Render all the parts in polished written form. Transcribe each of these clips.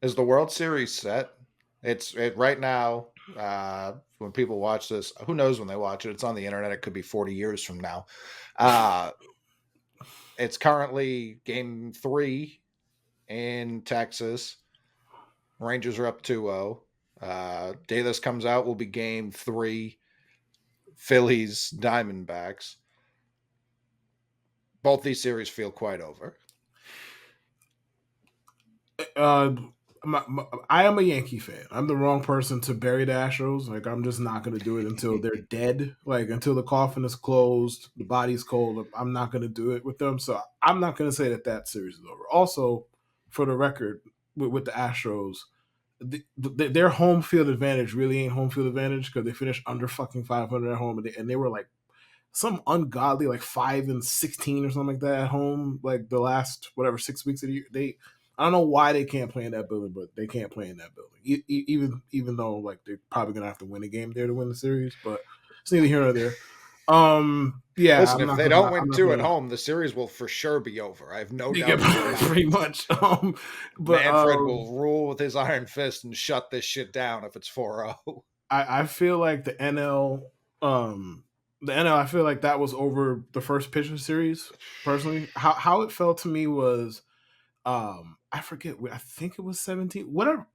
Is the World Series set? Right now. When people watch this, who knows when they watch it? It's on the internet. It could be 40 years from now. Uh, it's currently game 3 in Texas. Rangers are up 2-0. Day this comes out will be game 3. Phillies Diamondbacks. Both these series feel quite over. Uh, I am a Yankee fan. I'm the wrong person to bury the Astros. Like, I'm just not going to do it until they're dead. Like, until the coffin is closed, the body's cold. I'm not going to do it with them. So I'm not going to say that that series is over. Also, for the record, with the Astros, their home field advantage really ain't home field advantage because they finished under fucking 500 at home, and they were like some ungodly like 5-16 or something like that at home. Like the last whatever 6 weeks of the year, I don't know why they can't play in that building, but they can't play in that building. Even though like they're probably gonna have to win a game there to win the series, but it's neither here nor there. Yeah, Listen, if they don't win I'm not 2 at gonna home, the series will for sure be over. I have no yeah, doubt in my pretty mind. much. But Manfred will rule with his iron fist and shut this shit down if it's 4-0. I feel like the NL, I feel like that was over the first pitch of the series. Personally, how it felt to me was, I forget. I think it was 17. Whatever.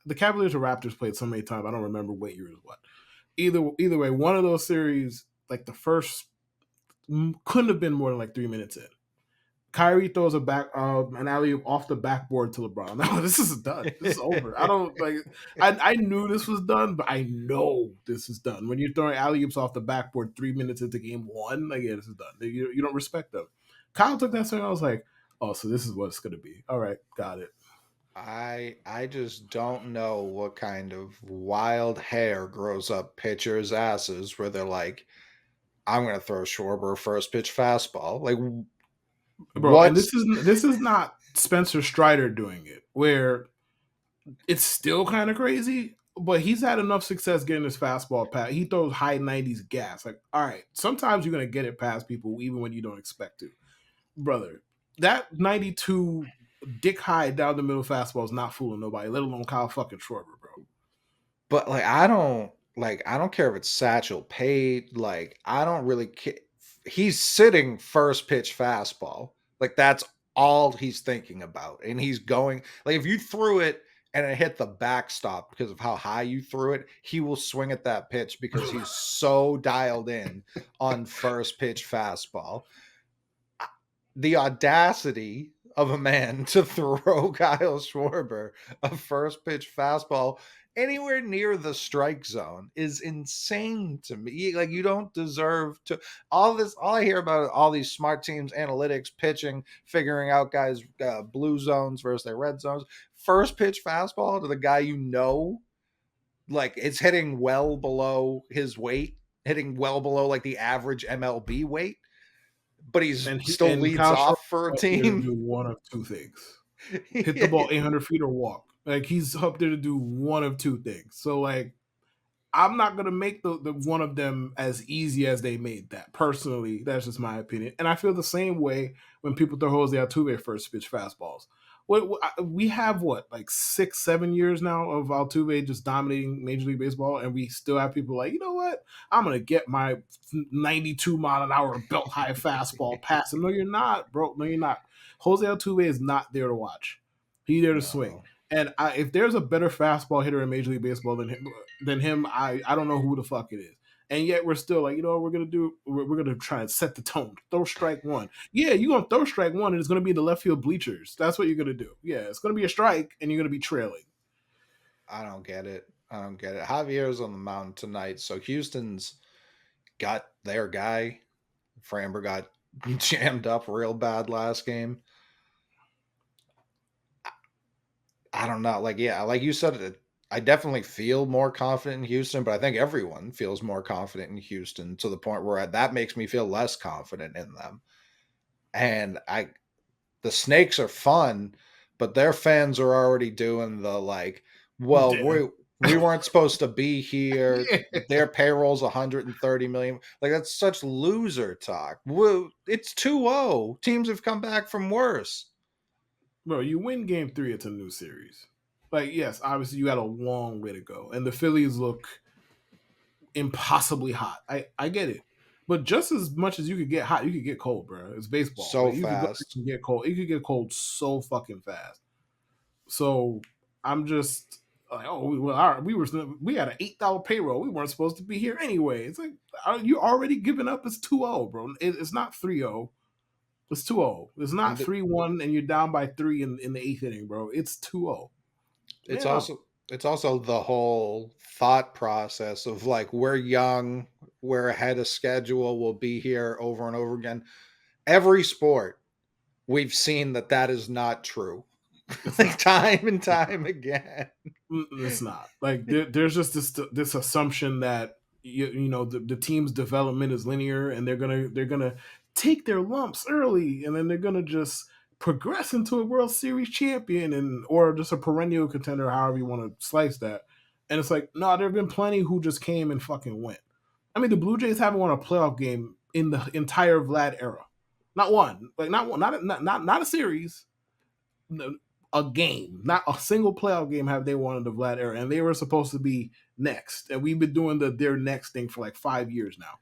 The Cavaliers or Raptors played so many times. I don't remember what year it was. What. Either way, one of those series, like the first, couldn't have been more than like 3 minutes in. Kyrie throws an alley off the backboard to LeBron. No, this is done. This is over. I don't like. I knew this was done, but I know this is done. When you're throwing alley oops off the backboard 3 minutes into game one, like yeah, this is done. You don't respect them. Kyle took that swing. I was like, oh, so this is what it's gonna be. All right, got it. I just don't know what kind of wild hair grows up pitchers' asses where they're like, I'm going to throw Schwarber first pitch fastball. Like, Bro, and what's this is not Spencer Strider doing it, where it's still kind of crazy, but he's had enough success getting his fastball past. He throws high 90s gas. Like, all right, sometimes you're gonna get it past people even when you don't expect to. Brother, that 92 dick high down the middle fastball is not fooling nobody, let alone Kyle fucking Schwarber, bro. But I don't care if it's Satchel Paige. Like I don't really care. He's sitting first pitch fastball. Like that's all he's thinking about, and he's going like if you threw it and it hit the backstop because of how high you threw it, he will swing at that pitch because he's so dialed in on first pitch fastball. The audacity of a man to throw Kyle Schwarber a first pitch fastball anywhere near the strike zone is insane to me. Like you don't deserve to all I hear about all these smart teams, analytics, pitching, figuring out guys blue zones versus their red zones. First pitch fastball to the guy like it's hitting well below his weight, hitting well below like the average MLB weight, but he's still And leads Kyle Schwarber off for a up there to team. do one of two things: hit the ball 800 feet or walk. Like he's up there to do one of two things. So like I'm not gonna make the one of them as easy as they made that. Personally, that's just my opinion, and I feel the same way when people throw Jose Altuve first pitch fastballs. We have what like 6-7 years now of Altuve just dominating Major League Baseball, and we still have people like, you know what? I'm gonna get my 92 mile an hour belt high fastball past him. No, you're not, bro. No, you're not. Jose Altuve is not there to watch. He's there to swing. No. And if there's a better fastball hitter in Major League Baseball than him, I don't know who the fuck it is. And yet we're still like, you know what we're gonna do? We're gonna try and set the tone. Throw strike one. Yeah, you're gonna throw strike one, and it's gonna be the left field bleachers. That's what you're gonna do. Yeah, it's gonna be a strike, and you're gonna be trailing. I don't get it. I don't get it. Javier's on the mound tonight, so Houston's got their guy. Framber got jammed up real bad last game. I don't know. Like, yeah, like you said, I definitely feel more confident in Houston, but I think everyone feels more confident in Houston to the point where that makes me feel less confident in them. And the Snakes are fun, but their fans are already doing the like, well, Yeah. we weren't supposed to be here. Their payroll's 130 million. Like that's such loser talk. It's 2-0. Teams have come back from worse. Bro, you win game 3, it's a new series. Like, yes, obviously you got a long way to go. And the Phillies look impossibly hot. I get it. But just as much as you could get hot, you could get cold, bro. It's baseball. So Like, you could go fast. and get cold. You could get cold so fucking fast. So I'm just like, oh, well, all right, we had an $8 payroll. We weren't supposed to be here anyway. It's like, are you already giving up? It's 2-0, bro. It's not 3-0. It's 2-0. It's not And 3-1 and you're down by 3 in the 8th inning, bro. It's 2-0. it's Man up. also the whole thought process of like, we're young, we're ahead of schedule, we'll be here over and over again. Every sport, we've seen that is not true. It's Like not. time and time again. It's not. Like, there's just this assumption that the team's development is linear, and they're gonna take their lumps early, and then they're gonna just progress into a World Series champion, and or just a perennial contender, however you want to slice that. And it's like, no, there have been plenty who just came and fucking went. I mean, the Blue Jays haven't won a playoff game in the entire Vlad era. Not one. Like, not one. Not a series. A game, not a single playoff game have they won in the Vlad era, and they were supposed to be next. And we've been doing their next thing for like 5 years now.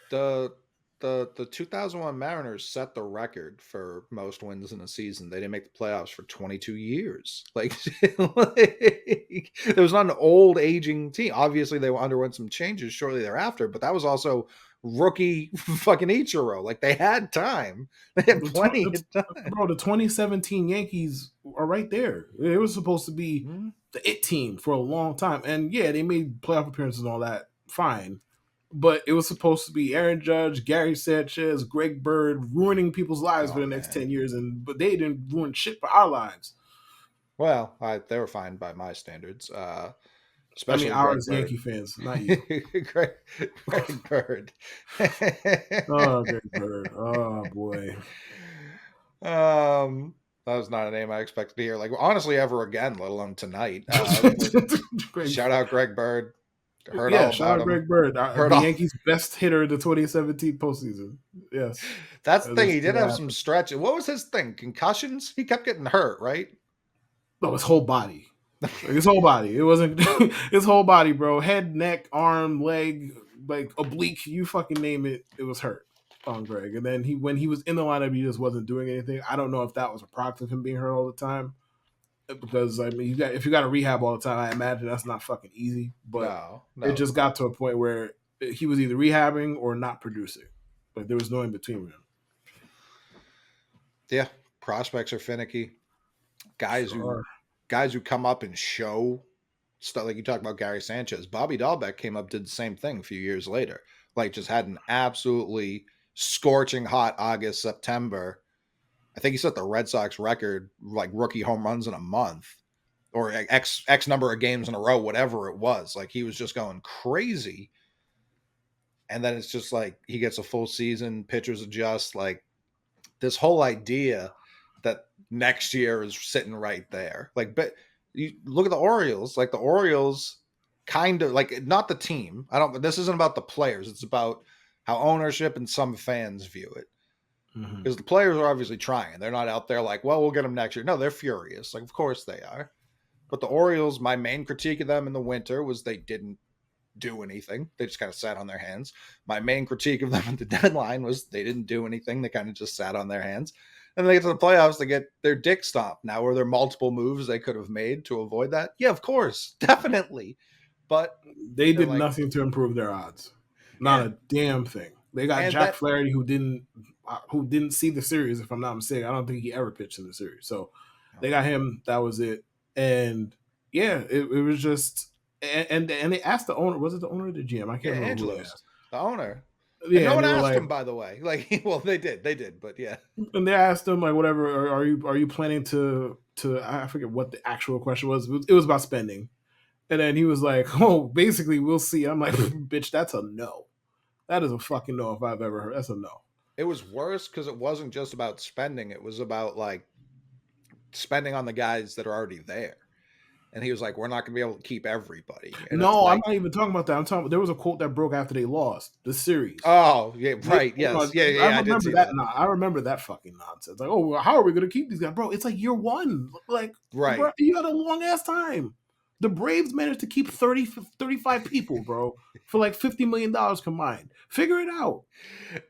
The the 2001 Mariners set the record for most wins in a season. They didn't make the playoffs for 22 years. Like, like there was not an old aging team. Obviously, they underwent some changes shortly thereafter, but that was also rookie fucking Ichiro. Like, they had time. They had plenty of time. Bro, the 2017 Yankees are right there. It was supposed to be Mm-hmm. the it team for a long time, and yeah, they made playoff appearances and all that. Fine. But it was supposed to be Aaron Judge, Gary Sanchez, Greg Bird ruining people's lives for Oh the next man. 10 years, but they didn't ruin shit for our lives. Well, they were fine by my standards. I mean, Especially Greg ours Bird. Yankee fans, not you. Greg, Greg Bird. Oh, Greg Bird. Oh boy. That was not a name I expected to hear. Like, honestly, ever again, let alone tonight. Greg, Shout out Greg Bird. Heard yeah, all shout about out him. Greg Bird, Heard the all. Yankees' best hitter of the 2017 postseason. Yes, That's the thing. this He did did have some happen. stretches. What was his thing? Concussions? He kept getting hurt, right? No, his whole body. His whole body. It wasn't his whole body, bro. Head, neck, arm, leg, like oblique. You fucking name it. It was hurt on Greg. And then when he was in the lineup, he just wasn't doing anything. I don't know if that was a product of him being hurt all the time. Because I mean, if you got to rehab all the time, I imagine that's not fucking easy. But No, it no, just got to a point where he was either rehabbing or not producing. Like, there was no in between with him. yeah. Prospects are finicky. Guys who Sure. guys who come up and show stuff, like you talk about Gary Sanchez. Bobby Dahlbeck came up, did the same thing a few years later. Like, just had an absolutely scorching hot August, September. I think he set the Red Sox record, like rookie home runs in a month, or X number of games in a row, whatever it was. Like, he was just going crazy. And then it's just like he gets a full season, pitchers adjust. Like, this whole idea that next year is sitting right there. Like, but you look at the Orioles, like the Orioles kind of like, not the team. This isn't about the players. It's about how ownership and some fans view it. Mm-hmm. Because the players are obviously trying. They're not out there like, well, we'll get them next year. No, they're furious. Like, of course they are. But the Orioles, my main critique of them in the winter was they didn't do anything. They just kind of sat on their hands. My main critique of them at the deadline was they didn't do anything. They kind of just sat on their hands. And then they get to the playoffs, they get their dick stomped. Now, were there multiple moves they could have made to avoid that? Yeah, of course. Definitely. But They they're did like, nothing to improve their odds. Not yeah. a damn thing. They got And Jack that, Flaherty, who didn't see the series, if I'm not mistaken. I don't think he ever pitched in the series. So they got him. That was it. And yeah, it was just and they asked the owner. Was it the owner or the GM? I yeah, can't remember who they Angelos, asked. the owner. And Yeah, no and one they were asked like, him, by the way. Like, well, they did, but yeah. and they asked him like, whatever. Are you planning to I forget what the actual question was. It was about spending. And then he was like, "Oh, basically, we'll see." I'm like, "Bitch, that's a no. That is a fucking no if I've ever heard. That's a no." It was worse because it wasn't just about spending. It was about like spending on the guys that are already there. And he was like, "We're not going to be able to keep everybody." And it's No, I'm like, not even talking about that. I'm talking. There was a quote that broke after they lost the series. "Oh, yeah, right, Hold yes, on, yeah, I yeah, I did remember see that. that." No, I remember that fucking nonsense. Like, oh, well, how are we going to keep these guys, bro? It's like year one. Like, bro, Right. you had a long ass time. The Braves managed to keep 35 people, bro, for like $50 million combined. Figure it out.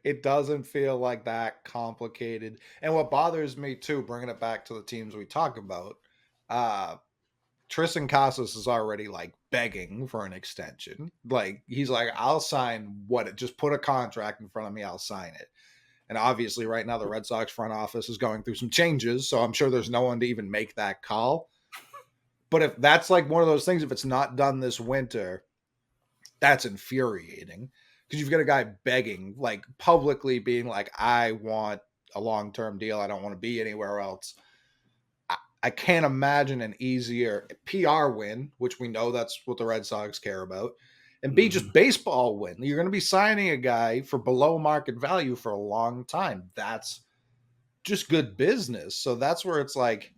It doesn't feel like that complicated. And what bothers me too, bringing it back to the teams we talk about, uh, Tristan Casas is already like begging for an extension. Like he's like, I'll sign what it just put a contract in front of me, I'll sign it. And obviously, right now the Red Sox front office is going through some changes, so I'm sure there's no one to even make that call. But if that's like one of those things, if it's not done this winter, that's infuriating because you've got a guy begging, like publicly being like, I want a long term deal. I don't want to be anywhere else. I can't imagine an easier PR win, which we know that's what the Red Sox care about, and B, Mhm. just baseball win. You're going to be signing a guy for below market value for a long time. That's just good business. So that's where it's like,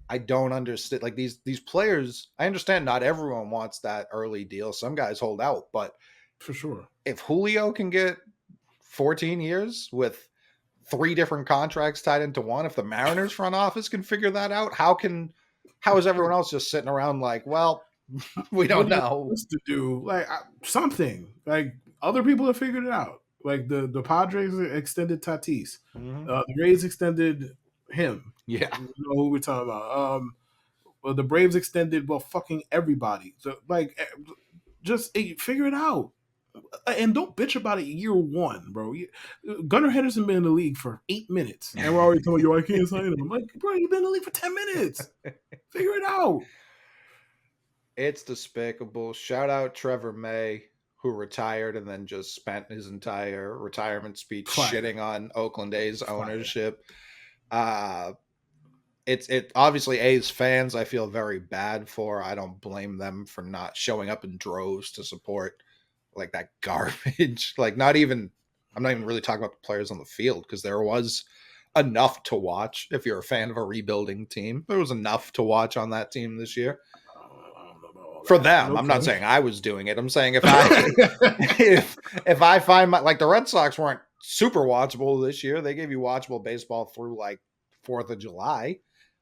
I don't understand. Like these players, I understand not everyone wants that early deal. Some guys hold out, but For sure. if Julio can get 14 years with three different contracts tied into one, if the Mariners front office can figure that out, how is everyone else just sitting around like, well, we What don't do you know. want us to do? Like something. Like other people have figured it out. Like the Padres extended Tatis. Mm-hmm. The Rays extended him. Yeah. You know who we're talking about. Well, the Braves extended fucking everybody. So like, just figure it out. And don't bitch about it year one, bro. Gunnar Henderson been in the league for 8 minutes, and we're already telling you I can't sign him. I'm like, bro, you've been in the league for 10 minutes. Figure it out. It's despicable. Shout out Trevor May, who retired and then just spent his entire retirement speech Fire, shitting on Oakland A's fire. ownership. Uh it obviously A's fans I feel very bad for. I don't blame them for not showing up in droves to support like that garbage. Like not even I'm not even really talking about the players on the field because there was enough to watch if you're a fan of a rebuilding team. There was enough to watch on that team this year. I don't know about all For that, but them, I'm not saying okay. I was doing it. I'm saying if I if I find my like the Red Sox weren't super watchable this year. They gave you watchable baseball through like 4th of July.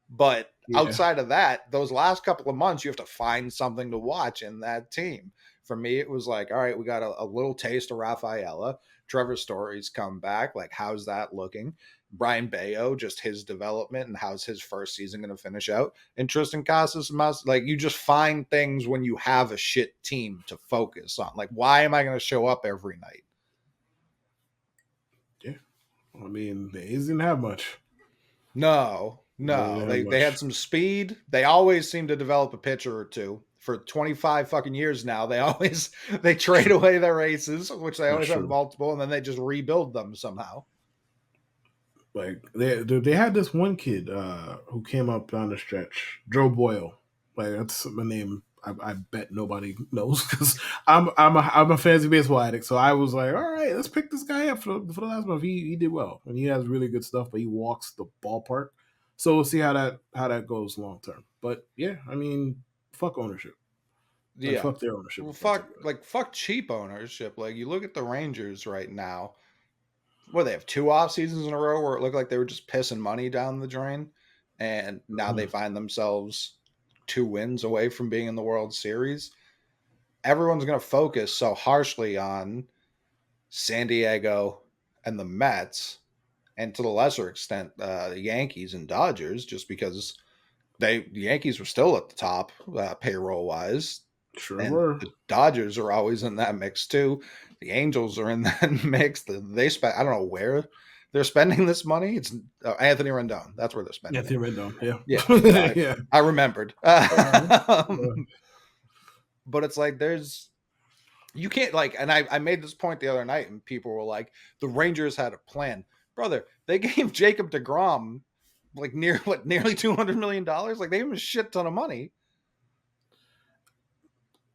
But Yeah, outside of that, those last couple of months, you have to find something to watch in that team. For me, it was like, all right, we got a little taste of Rafaela. Trevor Story's come back. Like, how's that looking? Brian Bayo, just his development and how's his first season going to finish out. And Tristan Casas must like you just find things when you have a shit team to focus on. Like, why am I going to show up every night? yeah. I mean, the A's didn't have much. No, They no. didn't have They had much. some speed. They always seem to develop a pitcher or two. For 25 fucking years now, they always they trade away their aces, which they That's always have true. multiple, and then they just rebuild them somehow. Like they had this one kid who came up down the stretch, Joe Boyle. Like that's a name I bet nobody knows because I'm a fantasy baseball addict. So I was like, all right, let's pick this guy up for the last month. He did well and he has really good stuff, but he walks the ballpark. So we'll see how that goes long term. But yeah, I mean, fuck ownership. Like Yeah. fuck their ownership Well, in particular. fuck cheap ownership. Like you look at the Rangers right now. What they have 2 off seasons in a row where it looked like they were just pissing money down the drain, and now they Mhm. find themselves 2 wins away from being in the World Series. Everyone's going to focus so harshly on San Diego and the Mets, and to the lesser extent, the Yankees and Dodgers, just because the Yankees were still at the top payroll wise, Sure and were. the Dodgers are always in that mix too. The Angels are in that mix. They spend I don't know where they're spending this money. It's Anthony Rendon. That's where they're spending it. Anthony Rendon. Yeah. Yeah, Yeah. I remembered. Uh, But it's like there's you can't like, and I made this point the other night, and people were like, the Rangers had a plan, brother. They gave Jacob DeGrom like nearly $200 million. Like they gave him a shit ton of money.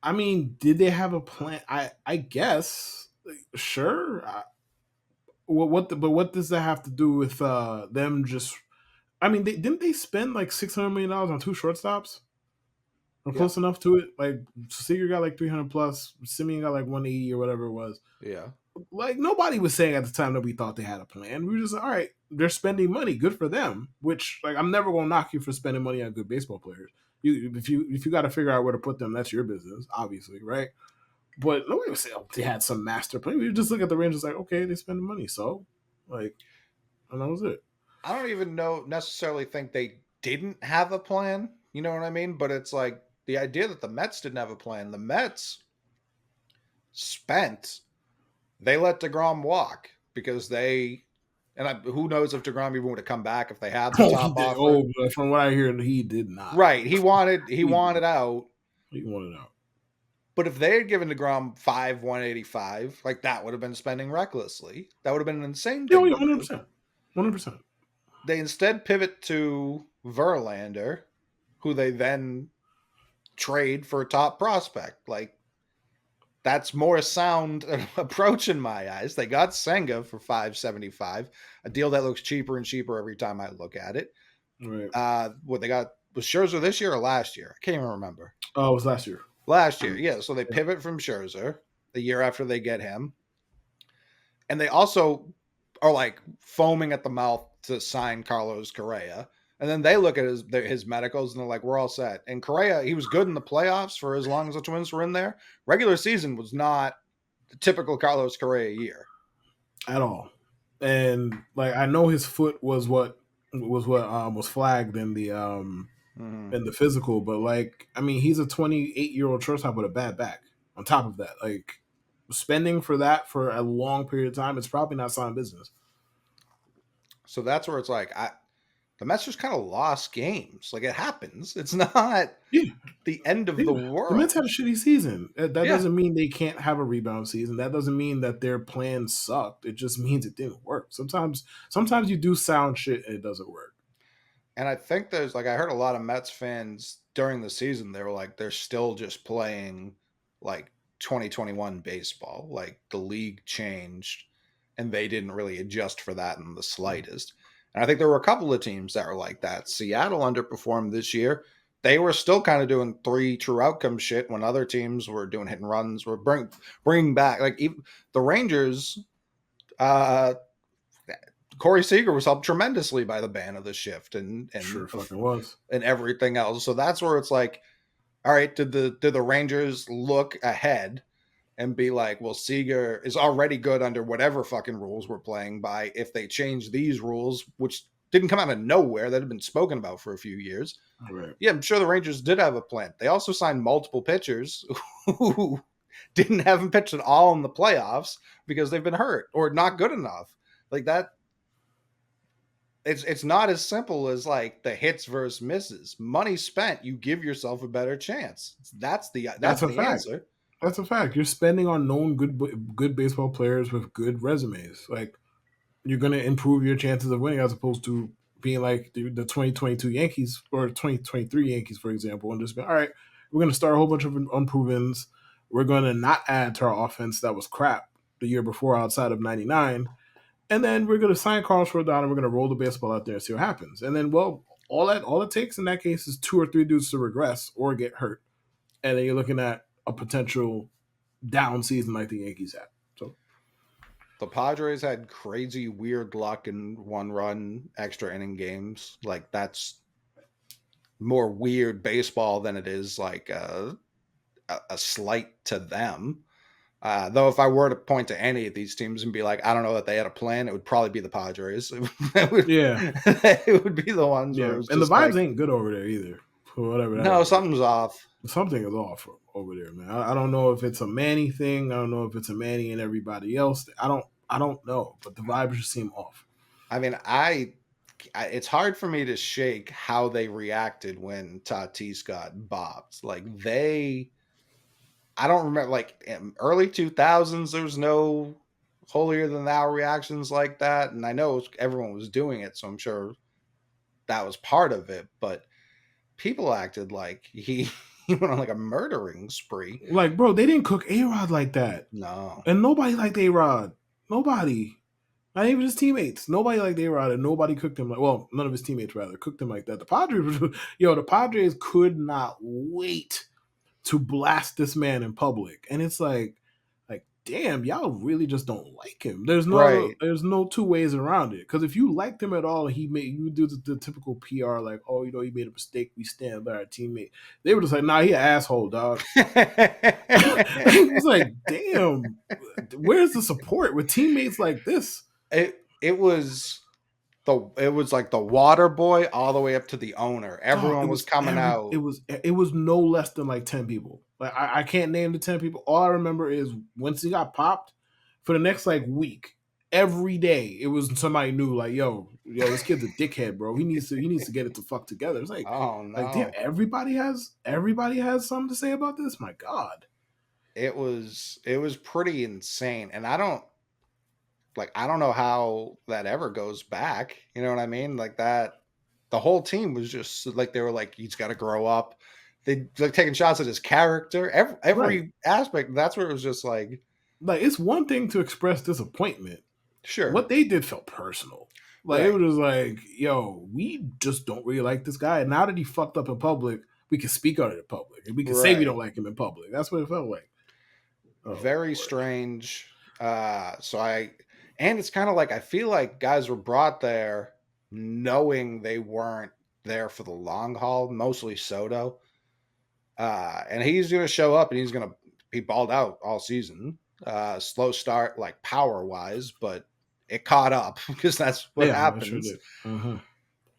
I mean, did they have a plan? I guess sure. But what does that have to do with them just? I mean, didn't they spend like $600 million on two shortstops? or Yeah. close enough to it. Like Seager got like 300 plus, Simeon got like 180 or whatever it was. Yeah. Like nobody was saying at the time that we thought they had a plan. We were just like, all right, they're spending money, good for them. Which like I'm never gonna knock you for spending money on good baseball players. If you got to figure out where to put them, that's your business, obviously, right? But nobody was saying they had some master plan. We just look at the Rangers like, okay, they spend the money, so like, and that was it. I don't even necessarily think they didn't have a plan. You know what I mean? But it's like the idea that the Mets didn't have a plan. The Mets spent. They let DeGrom walk because who knows if DeGrom even would have come back if they had the Oh, he top did. offer. Oh, from what I hear, he did not. Right. He wanted out. He wanted out. But if they had given DeGrom 185, like that would have been spending recklessly. That would have been an insane Yeah, thing to do. 100%. 100%. They instead pivot to Verlander, who they then trade for a top prospect. Like that's more sound approach in my eyes. They got Senga for 575, a deal that looks cheaper and cheaper every time I look at it. Right. What they got was Scherzer this year or last year? I can't even remember. Oh, it was last year. Last year, yeah. So they pivot from Scherzer the year after they get him, and they also are like foaming at the mouth to sign Carlos Correa. And then they look at his medicals and they're like, we're all set. And Correa, he was good in the playoffs for as long as the Twins were in there. Regular season was not the typical Carlos Correa year At all. And like I know his foot was flagged in the physical, but like I mean he's a 28-year-old shortstop with a bad back. On top of that, like spending for that for a long period of time, it's probably not sound business. So that's where it's like the Mets just kind of lost games. Like it happens. It's not the end of the The Mets world. had a shitty season. That Yeah. doesn't mean they can't have a rebound season. That doesn't mean that their plan sucked. It just means it didn't work. Sometimes you do sound shit and it doesn't work. And I think there's like I heard a lot of Mets fans during the season, they were like they're still just playing like 2021 baseball. Like the league changed and they didn't really adjust for that in the slightest. And I think there were a couple of teams that were like that. Seattle underperformed this year. They were still kind of doing 3 true outcome shit when other teams were doing hit and runs, were bringing back like even the Rangers. Corey Seager was helped tremendously by the ban of the shift and Sure fucking was. and everything else. So that's where it's like, all right, did the Rangers look ahead and be like, well, Seager is already good under whatever fucking rules we're playing by. If they change these rules, which didn't come out of nowhere, that had been spoken about for a few years. Right. Yeah, I'm sure the Rangers did have a plan. They also signed multiple pitchers who didn't have them pitched at all in the playoffs because they've been hurt or not good enough. Like that. It's not as simple as like the hits versus misses. Money spent, you give yourself a better chance. That's the answer. That's a fact. You're spending on known good baseball players with good resumes. Like you're going to improve your chances of winning as opposed to being like the 2022 Yankees or 2023 Yankees, for example, and just be all right. We're going to start a whole bunch of unprovens. We're going to not add to our offense that was crap the year before outside of '99. And then we're going to sign Carlos Rodon and we're going to roll the baseball out there and see what happens. And then, well, all it takes in that case is 2 or 3 dudes to regress or get hurt. And then you're looking at a potential down season like the Yankees had. So the Padres had crazy weird luck in 1-run extra inning games. Like that's more weird baseball than it is like a slight to them. Though if I were to point to any of these teams and be like, I don't know that they had a plan, it would probably be the Padres. It would be the ones where it was and the just vibes like, ain't good over there either. For whatever. No, something's off. Something is off over there, man. I don't know if it's a Manny thing. I don't know if it's a Manny and everybody else. I don't know, but the vibes just seem off. I mean, it's hard for me to shake how they reacted when Tatis got bobbed. Like I don't remember, like in early 2000s, there was no holier than thou reactions like that. And I know everyone was doing it, so I'm sure that was part of it. But people acted like he went on like a murdering spree. Like, bro, they didn't cook A-Rod like that. No. And nobody liked A-Rod. Nobody. Not even his teammates. Nobody like they were out. Nobody cooked him like. Well, none of his teammates rather cooked him like that. The Padres, the Padres could not wait to blast this man in public, and it's like damn, y'all really just don't like him. Right. There's no two ways around it. Because if you liked him at all, he made you do the typical PR like, oh, he made a mistake. We stand by our teammate. They were just like, nah, he an asshole, dog. It was like, damn, where's the support with teammates like this? it was it was like the water boy all the way up to the owner. Dog, Everyone was coming out. it was no less than like 10 people. Like I can't name the 10 people. All I remember is once he got popped for the next like week, every day it was somebody new, like, this kid's a dickhead, bro. He needs to get it the fuck together. It's Oh like damn, no. everybody has something to say about this. My God. It was pretty insane. And I don't know how that ever goes back. You know what I mean? Like that the whole team was just like they were like, he's got to grow up. They like taking shots at his character, Right. every aspect. That's where it was just like, Like it's one thing to express disappointment. sure, What they did felt personal. Like it right, was just like, we just don't really like this guy. And now that he fucked up in public, we can speak on it in public, and we can say we don't right. like him in public. That's what it felt like. Oh Very Lord. strange. And it's kind of like I feel like guys were brought there knowing they weren't there for the long haul, mostly Soto. And he's going to show up and he's going to be balled out all season. Slow start, like power wise, but it caught up because that's what Yeah, I sure happens. did. Mm-hmm.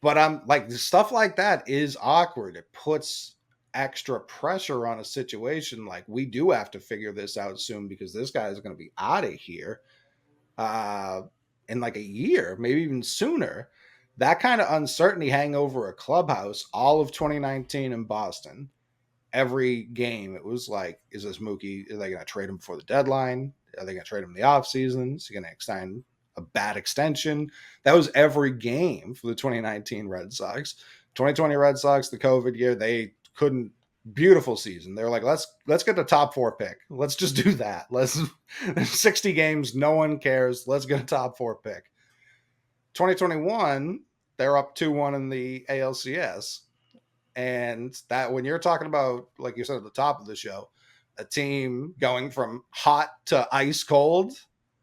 But I'm like, stuff like that is awkward. It puts extra pressure on a situation. Like, we do have to figure this out soon because this guy is going to be out of here uh, in like a year, maybe even sooner. That kind of uncertainty hang over a clubhouse all of 2019 in Boston. Every game, it was like, is this Mookie? Are they going to trade him before the deadline? Are they going to trade him in the offseason? Is he going to extend a bad extension? That was every game for the 2019 Red Sox. 2020 Red Sox, the COVID year, they couldn't. Beautiful season. They're like, let's get the top 4 pick. Let's just do that. Let's 60 games, no one cares. Let's get a top 4 pick. 2021, they're up 2-1 in the ALCS. And that when you're talking about, like you said at the top of the show, a team going from hot to ice cold,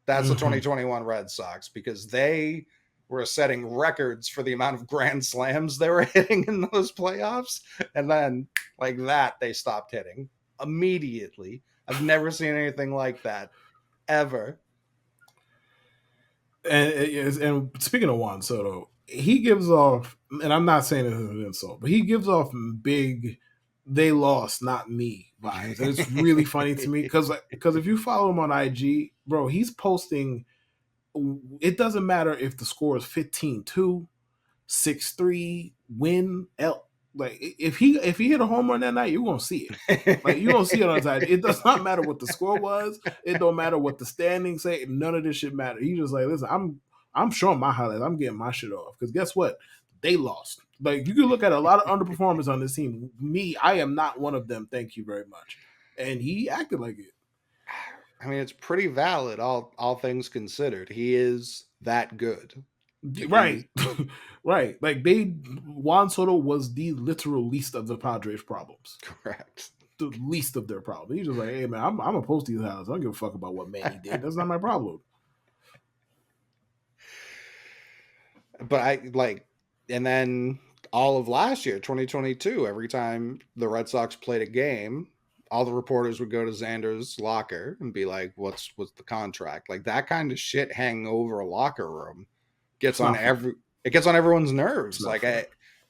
that's the Mm-hmm. 2021 Red Sox because they were setting records for the amount of grand slams they were hitting in those playoffs. And then, like that, they stopped hitting immediately. I've never seen anything like that ever. And speaking of Juan Soto, he gives off, and I'm not saying this as an insult, but he gives off big "they lost, not me" vibes, and it's really funny to me because if you follow him on IG, bro, he's posting. It doesn't matter if the score is 15-2, 6-3, win. Like if he hit a home run that night, you're gonna see it. Like you don't see it on his ID. It does not matter what the score was. It don't matter what the standings say. None of this shit matter. He just like, listen, I'm showing my highlights. I'm getting my shit off because guess what? They lost. Like you can look at a lot of underperformers on this team. Me, I am not one of them. Thank you very much. And he acted like it. I mean, it's pretty valid, all things considered. He is that good. Like he's Right, right. Like Juan Soto was the literal least of the Padres' problems. correct. The least of their problems. He's just like, hey man, I'm gonna post these highlights. I don't give a fuck about what Manny did. That's not my problem. But I like, and then all of last year, 2022, every time the Red Sox played a game, all the reporters would go to Xander's locker and be like, "What's the contract?" Like that kind of shit hanging over a locker room gets It's on not fun. every. It gets on everyone's It's nerves. not Like fun.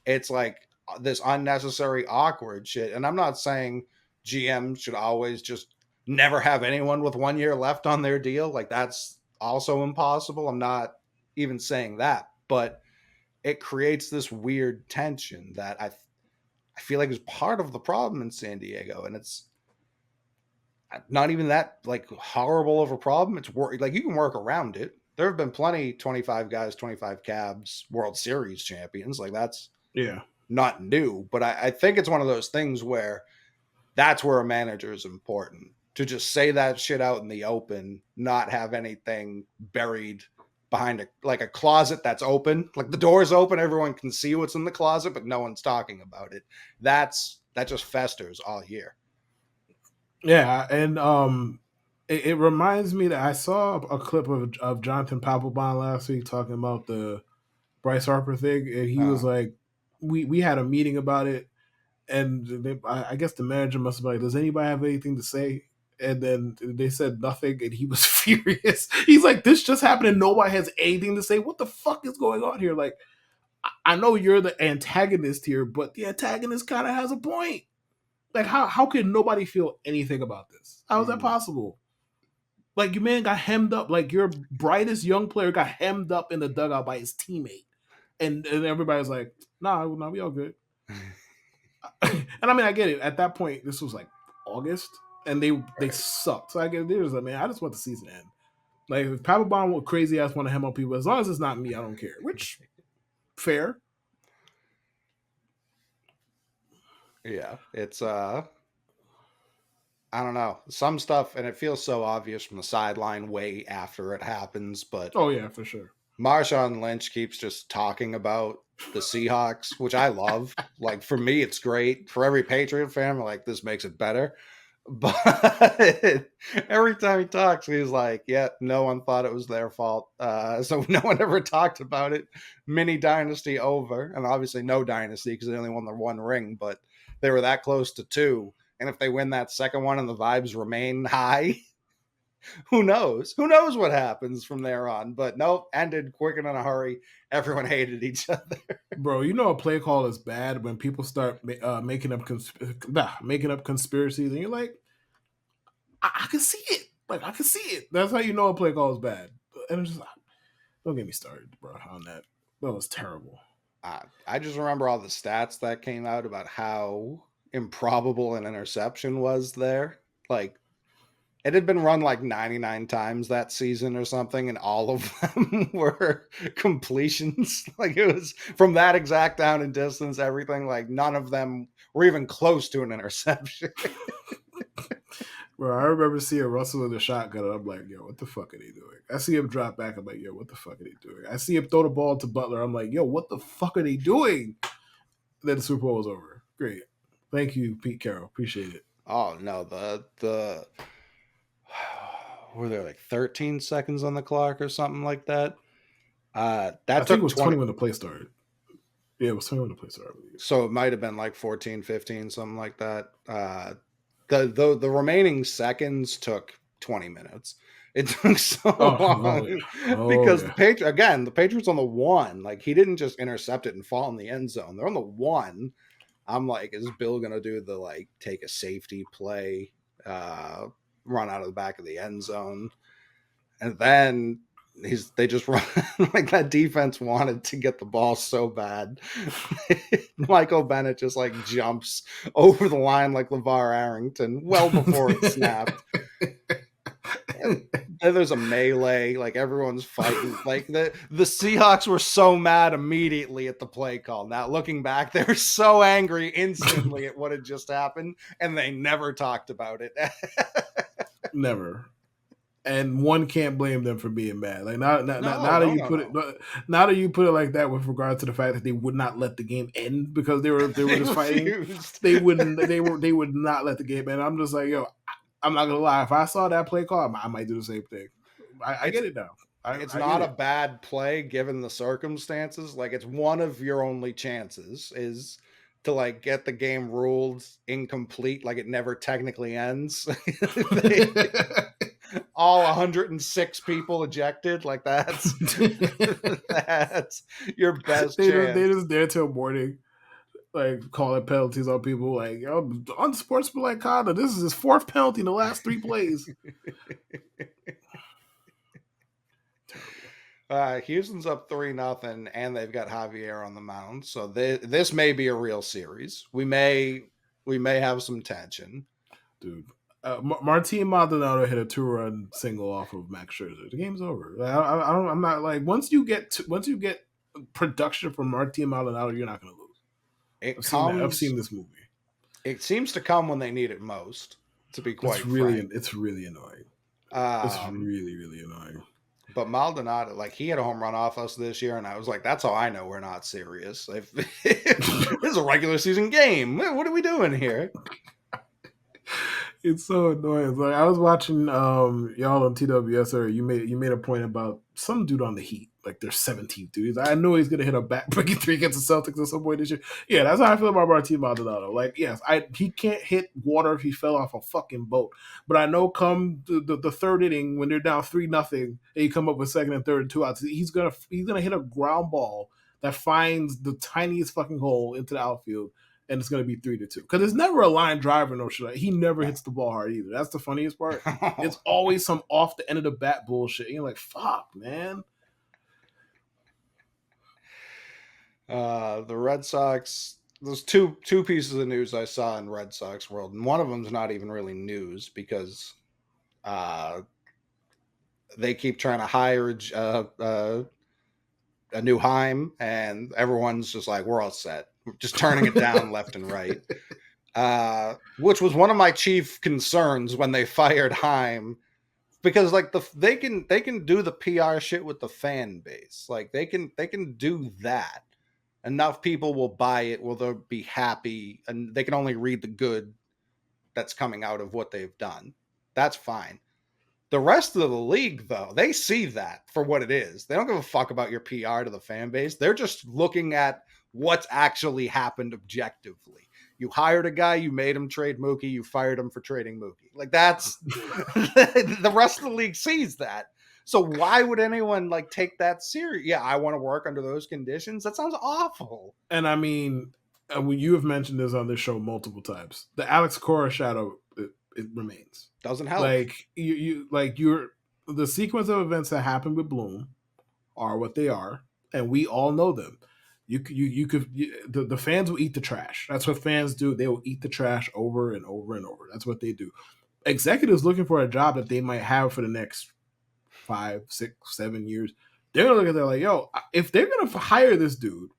it's like this unnecessary awkward shit. And I'm not saying GM should always just never have anyone with 1 year left on their deal. Like that's also impossible. I'm not even saying that, but it creates this weird tension that I feel like is part of the problem in San Diego, and it's not even that like horrible of a problem. It's like you can work around it. There have been plenty 25 guys, 25 cabs, World Series champions. Like that's Yeah. not new, but I think it's one of those things where that's where a manager is important to just say that shit out in the open, not have anything buried behind a closet that's open, like the door's open, everyone can see what's in the closet, but no one's talking about it. That just festers all year. Yeah, and it reminds me that I saw a clip of Jonathan Papelbon last week talking about the Bryce Harper thing, and he was like, we had a meeting about it, and I guess the manager must have been like, does anybody have anything to say? And then they said nothing, and he was furious. He's like, this just happened, and nobody has anything to say. What the fuck is going on here? Like, I know you're the antagonist here, but the antagonist kind of has a point. Like, how can nobody feel anything about this? How is that possible? Like, your man got hemmed up. Like, your brightest young player got hemmed up in the dugout by his teammate. And everybody's like, nah, we all good. And I mean, I get it. At that point, this was like August, and they sucked. So I get it. They was like, man, I just want the season to end. Like, if Papelbon with crazy ass want to hem up people, as long as it's not me, I don't care. Which, fair. Yeah, it's I don't know, some stuff, and it feels so obvious from the sideline way after it happens, but Oh yeah, for sure. Marshawn Lynch keeps just talking about the Seahawks, which I love. Like, for me, it's great. For every Patriot fan, like, this makes it better. But every time he talks, he's like, yeah, no one thought it was their fault. So no one ever talked about it. Mini dynasty over. And obviously no dynasty because they only won the one ring, but they were that close to two. And if they win that second one and the vibes remain high, who knows? Who knows what happens from there on? But nope, ended quick and in a hurry. Everyone hated each other. Bro, you know a play call is bad when people start making up conspiracies, and you're like, I can see it. Like, I can see it. That's how you know a play call is bad. And it's just like, don't get me started, bro, on that. That was terrible. I just remember all the stats that came out about how improbable an interception was there. Like, it had been run like 99 times that season or something, and all of them were completions. Like, it was from that exact down and distance, everything. Like, none of them were even close to an interception. Bro, I remember seeing Russell in the shotgun, and I'm like, yo, what the fuck are they doing? I see him drop back, I'm like, yo, what the fuck are they doing? I see him throw the ball to Butler, I'm like, yo, what the fuck are they doing? And then the Super Bowl was over. Great. Thank you, Pete Carroll. Appreciate it. Oh no, the were there like 13 seconds on the clock or something like that? That I took think it was 20 when the play started. Yeah, it was 20 when the play started. So it might have been like 14, 15, something like that. The remaining seconds took 20 minutes. It took so long because yeah. the Patriots on the one, like, he didn't just intercept it and fall in the end zone. They're on the one. I'm like, is Bill gonna do the, like, take a safety play, run out of the back of the end zone, and then they just run like that defense wanted to get the ball so bad. Michael Bennett just like jumps over the line like LeVar Arrington well before it snapped. And then there's a melee, like everyone's fighting. Like the Seahawks were so mad immediately at the play call. Now looking back, they were so angry instantly at what had just happened, and they never talked about it. Never. And one can't blame them for being mad. Like, now that you put it like that, with regard to the fact that they would not let the game end because they were just fighting, they would not let the game end. I'm just like, yo, I'm not gonna lie. If I saw that play call, I might do the same thing. I get it now. It's not a bad play given the circumstances. Like, it's one of your only chances is to, like, get the game ruled incomplete, like it never technically ends. All 106 people ejected. Like, that's your best chance. They just there till morning, like, calling penalties on people. Like, yo, unsportsmanlike conduct. This is his fourth penalty in the last 3 plays. Houston's up 3-0, and they've got Javier on the mound. So this may be a real series. We may have some tension, dude. Martin Maldonado hit a 2-run single off of Max Scherzer. The game's over. I'm not like, once you get production from Martin Maldonado, you're not going to lose. I've seen this movie. It seems to come when they need it most. To be quite frank, it's really annoying. It's really, really annoying. But Maldonado, like he had a home run off us this year, and I was like, that's how I know we're not serious. This is a regular season game. What are we doing here? It's so annoying. Like I was watching y'all on TWS, or you made a point about some dude on the Heat, like their 17th dude. I know he's gonna hit a back-breaking three against the Celtics at some point this year. Yeah, that's how I feel about Martin Maldonado. Like, yes, he can't hit water if he fell off a fucking boat. But I know come the third inning when they're down 3-0, and you come up with second and third and 2 outs, he's gonna hit a ground ball that finds the tiniest fucking hole into the outfield, and it's going to be 3-2. Because it's never a line driver, no shit. He never hits the ball hard either. That's the funniest part. It's always some off the end of the bat bullshit. And you're like, fuck, man. The Red Sox. There's two pieces of news I saw in Red Sox world, and one of them's not even really news because they keep trying to hire a new Heim, and everyone's just like, we're all set. We're just turning it down left and right. Which was one of my chief concerns when they fired Heim, because like they can do the PR shit with the fan base. Like they can do that. Enough people will buy it, will they'll be happy, and they can only read the good that's coming out of what they've done. That's fine. The rest of the league, though, they see that for what it is. They don't give a fuck about your PR to the fan base. They're just looking at what's actually happened objectively. You hired a guy, you made him trade Mookie, you fired him for trading Mookie. Like that's the rest of the league sees that. So why would anyone like take that serious? Yeah, I want to work under those conditions. That sounds awful. And I mean, you have mentioned this on this show multiple times. The Alex Cora shadow, it remains. Doesn't help. Like you're the sequence of events that happened with Bloom are what they are, and we all know them. The fans will eat the trash. That's what fans do. They will eat the trash over and over and over. That's what they do. Executives looking for a job that they might have for the next 5, 6, 7 years, they're gonna look at that like, yo, if they're gonna hire this dude,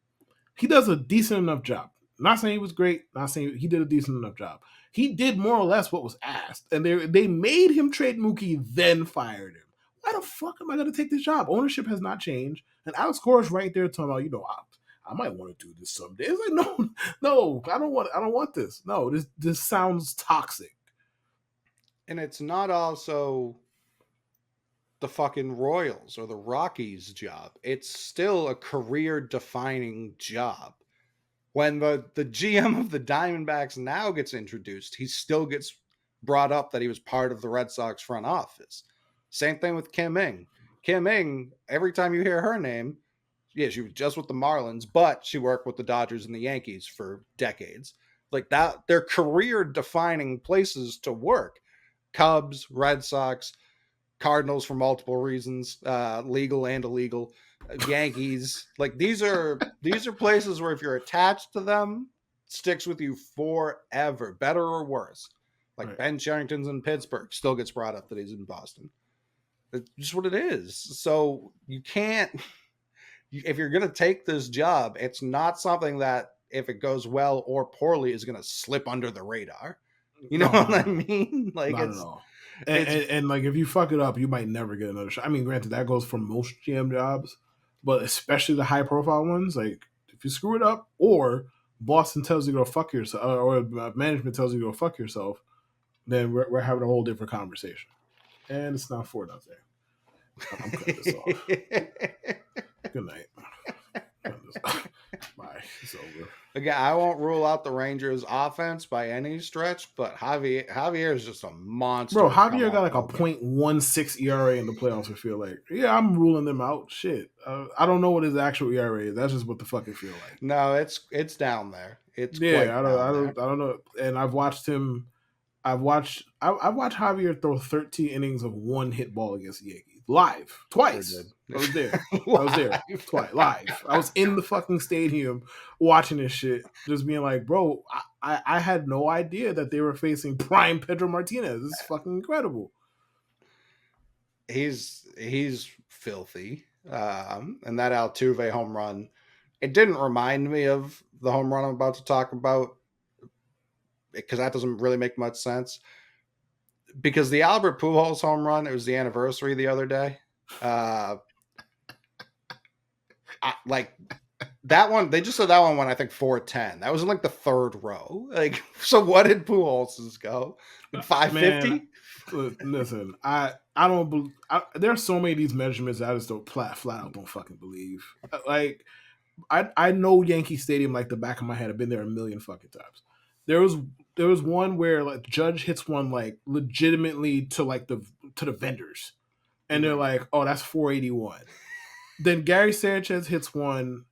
he does a decent enough job. Not saying he was great, not saying he did a decent enough job. He did more or less what was asked, and they made him trade Mookie, then fired him. Why the fuck am I going to take this job? Ownership has not changed, and Alex Cora's right there talking about, I might want to do this someday. It's like, no, I don't want this. No, this sounds toxic. And it's not also the fucking Royals or the Rockies job. It's still a career defining job. When the GM of the Diamondbacks now gets introduced, he still gets brought up that he was part of the Red Sox front office. Same thing with Kim Ng. Kim Ng, every time you hear her name, yeah, she was just with the Marlins, but she worked with the Dodgers and the Yankees for decades. Like that, they're career defining places to work. Cubs, Red Sox, Cardinals for multiple reasons, legal and illegal, Yankees. Like these are places where if you're attached to them, it sticks with you forever, better or worse. Like right. Ben Cherington's in Pittsburgh, still gets brought up that he's in Boston. It's just what it is. So you can't, if you're going to take this job, it's not something that if it goes well or poorly is going to slip under the radar. You know what I mean? Like not it's. At all. And like if you fuck it up, you might never get another shot. I mean, granted, that goes for most GM jobs, but especially the high profile ones. Like if you screw it up, or Boston tells you to go fuck yourself, or management tells you to go fuck yourself, then we're having a whole different conversation. And it's not 4-0. I'm cutting this off. Good night. Bye. It's over. Again, I won't rule out the Rangers' offense by any stretch, but Javier is just a monster. Bro, Javier got like a .16 ERA in the playoffs. I feel like, yeah, I'm ruling them out. Shit, I don't know what his actual ERA is. That's just what the fuck it feel like. No, it's down there. It's I don't know. And I've watched him. I've watched Javier throw 13 innings of one hit ball against the Yankees live twice. Sure I was there. I was there twice live. I was in the fucking stadium watching this shit, just being like, bro, I had no idea that they were facing prime Pedro Martinez. This is fucking incredible. He's filthy. And that Altuve home run, it didn't remind me of the home run I'm about to talk about, because that doesn't really make much sense. Because the Albert Pujols home run, it was the anniversary the other day. Uh, like that one, they just said that one when I think 410. That was in like the third row. Like, so what did Pujols go? Like Man, 550? listen, I don't believe. There are so many of these measurements that I just don't flat out don't fucking believe. Like I know Yankee Stadium like the back of my head. I've been there a million fucking times. There was there was one where like Judge hits one like legitimately to like the vendors, and they're like, "Oh, that's 481." Then Gary Sanchez hits one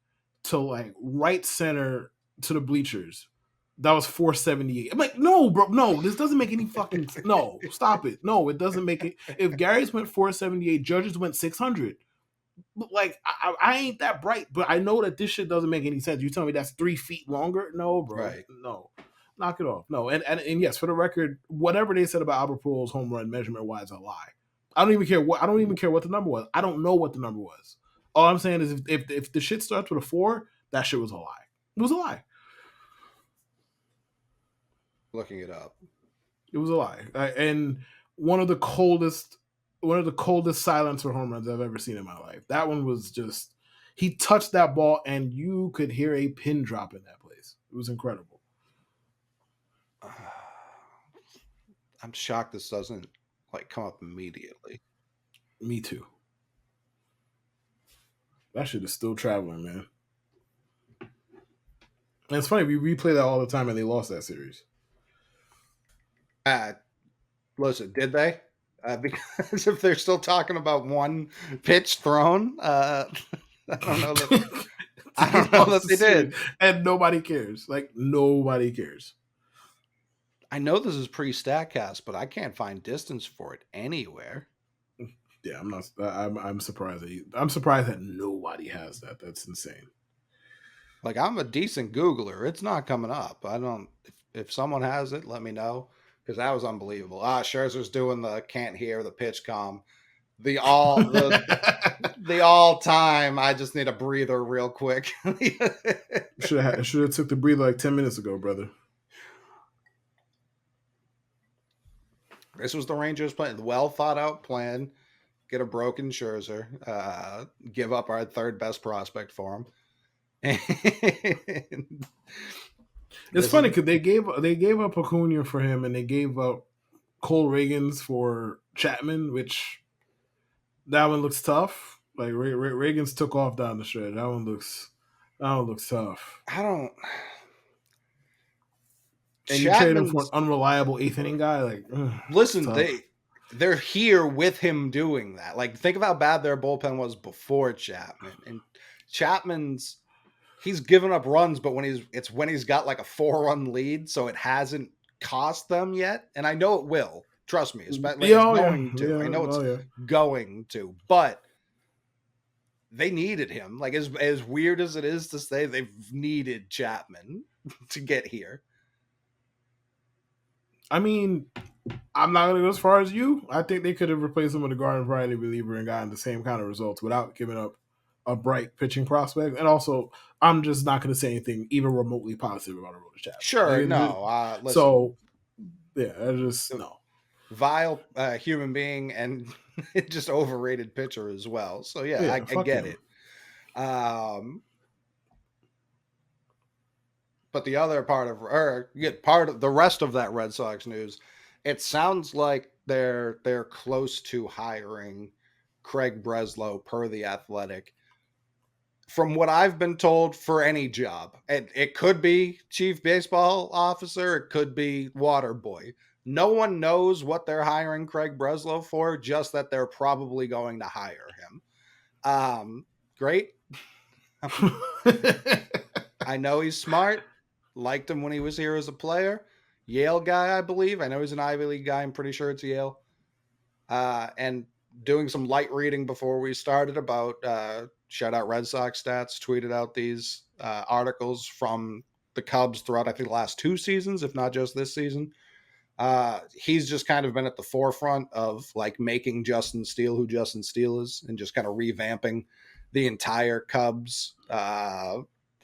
to like right center to the bleachers. That was 478. I'm like, no, bro, no, this doesn't make any fucking no. Stop it. No, it doesn't make it. If Gary's went 478, Judges went 600. Like I ain't that bright, but I know that this shit doesn't make any sense. You tell me that's 3 feet longer? No, bro, Right. no, knock it off. No, and yes, for the record, whatever they said about Albert Pujols' home run measurement wise, a lie. I don't even care what the number was. I don't know what the number was. All I'm saying is if the shit starts with a 4, that shit was a lie. It was a lie. Looking it up. It was a lie. And one of the coldest silencer home runs I've ever seen in my life. That one was just he touched that ball and you could hear a pin drop in that place. It was incredible. I'm shocked this doesn't like come up immediately. Me too. That shit is still traveling, man. And it's funny, we replay that all the time and they lost that series. Uh, Listen, did they? Because if they're still talking about one pitch thrown, I don't know that I They don't know lost that the they series. did. And nobody cares. Like nobody cares. I know this is pre-Statcast, but I can't find distance for it anywhere. Yeah, I'm not. I'm surprised I'm surprised that nobody has that. That's insane. Like I'm a decent Googler. It's not coming up. I don't. If someone has it, let me know because that was unbelievable. Scherzer's doing the can't hear the pitch com. The all the all time. I just need a breather real quick. should have took the breather like 10 minutes ago, brother. This was the Rangers' plan, well thought out plan. Get a broken Scherzer, give up our third best prospect for him. It's This is funny because they gave up Acuna for him, and they gave up Cole Reagans for Chapman, which that one looks tough. Like Reagans took off down the stretch. That one looks tough. I don't. And you trade him for an Chapman's unreliable eighth inning guy. Like, it's listen. tough. They're here with him doing that. Like, think of how bad their bullpen was before Chapman. And Chapman's he's given up runs, but when he's got like a 4-run lead, so it hasn't cost them yet. And I know it will. Trust me, especially Yeah, it's oh yeah, going to. I yeah, know it's oh yeah. going to, but they needed him. Like as weird as it is to say, they've needed Chapman to get here. I mean, I'm not going to go as far as you. I think they could have replaced him with a garden variety reliever and gotten the same kind of results without giving up a bright pitching prospect. And also, I'm just not going to say anything even remotely positive about Aroldis Sure, Chapman. Like, no. Listen, so yeah, I just no. vile human being and just overrated pitcher as well. So yeah, I Yeah, fuck get him. it. But the other part of the rest of that Red Sox news, it sounds like they're close to hiring Craig Breslow per the Athletic. From what I've been told, for any job, and it could be chief baseball officer, it could be water boy. No one knows what they're hiring Craig Breslow for, just that they're probably going to hire him. Great. I know he's smart. Liked him when he was here as a player. Yale guy, I believe. I know he's an Ivy League guy. I'm pretty sure it's Yale. And doing some light reading before we started about shout out Red Sox stats, tweeted out these articles from the Cubs throughout, I think, the last 2 seasons, if not just this season. He's just kind of been at the forefront of like making Justin Steele who Justin Steele is and just kind of revamping the entire Cubs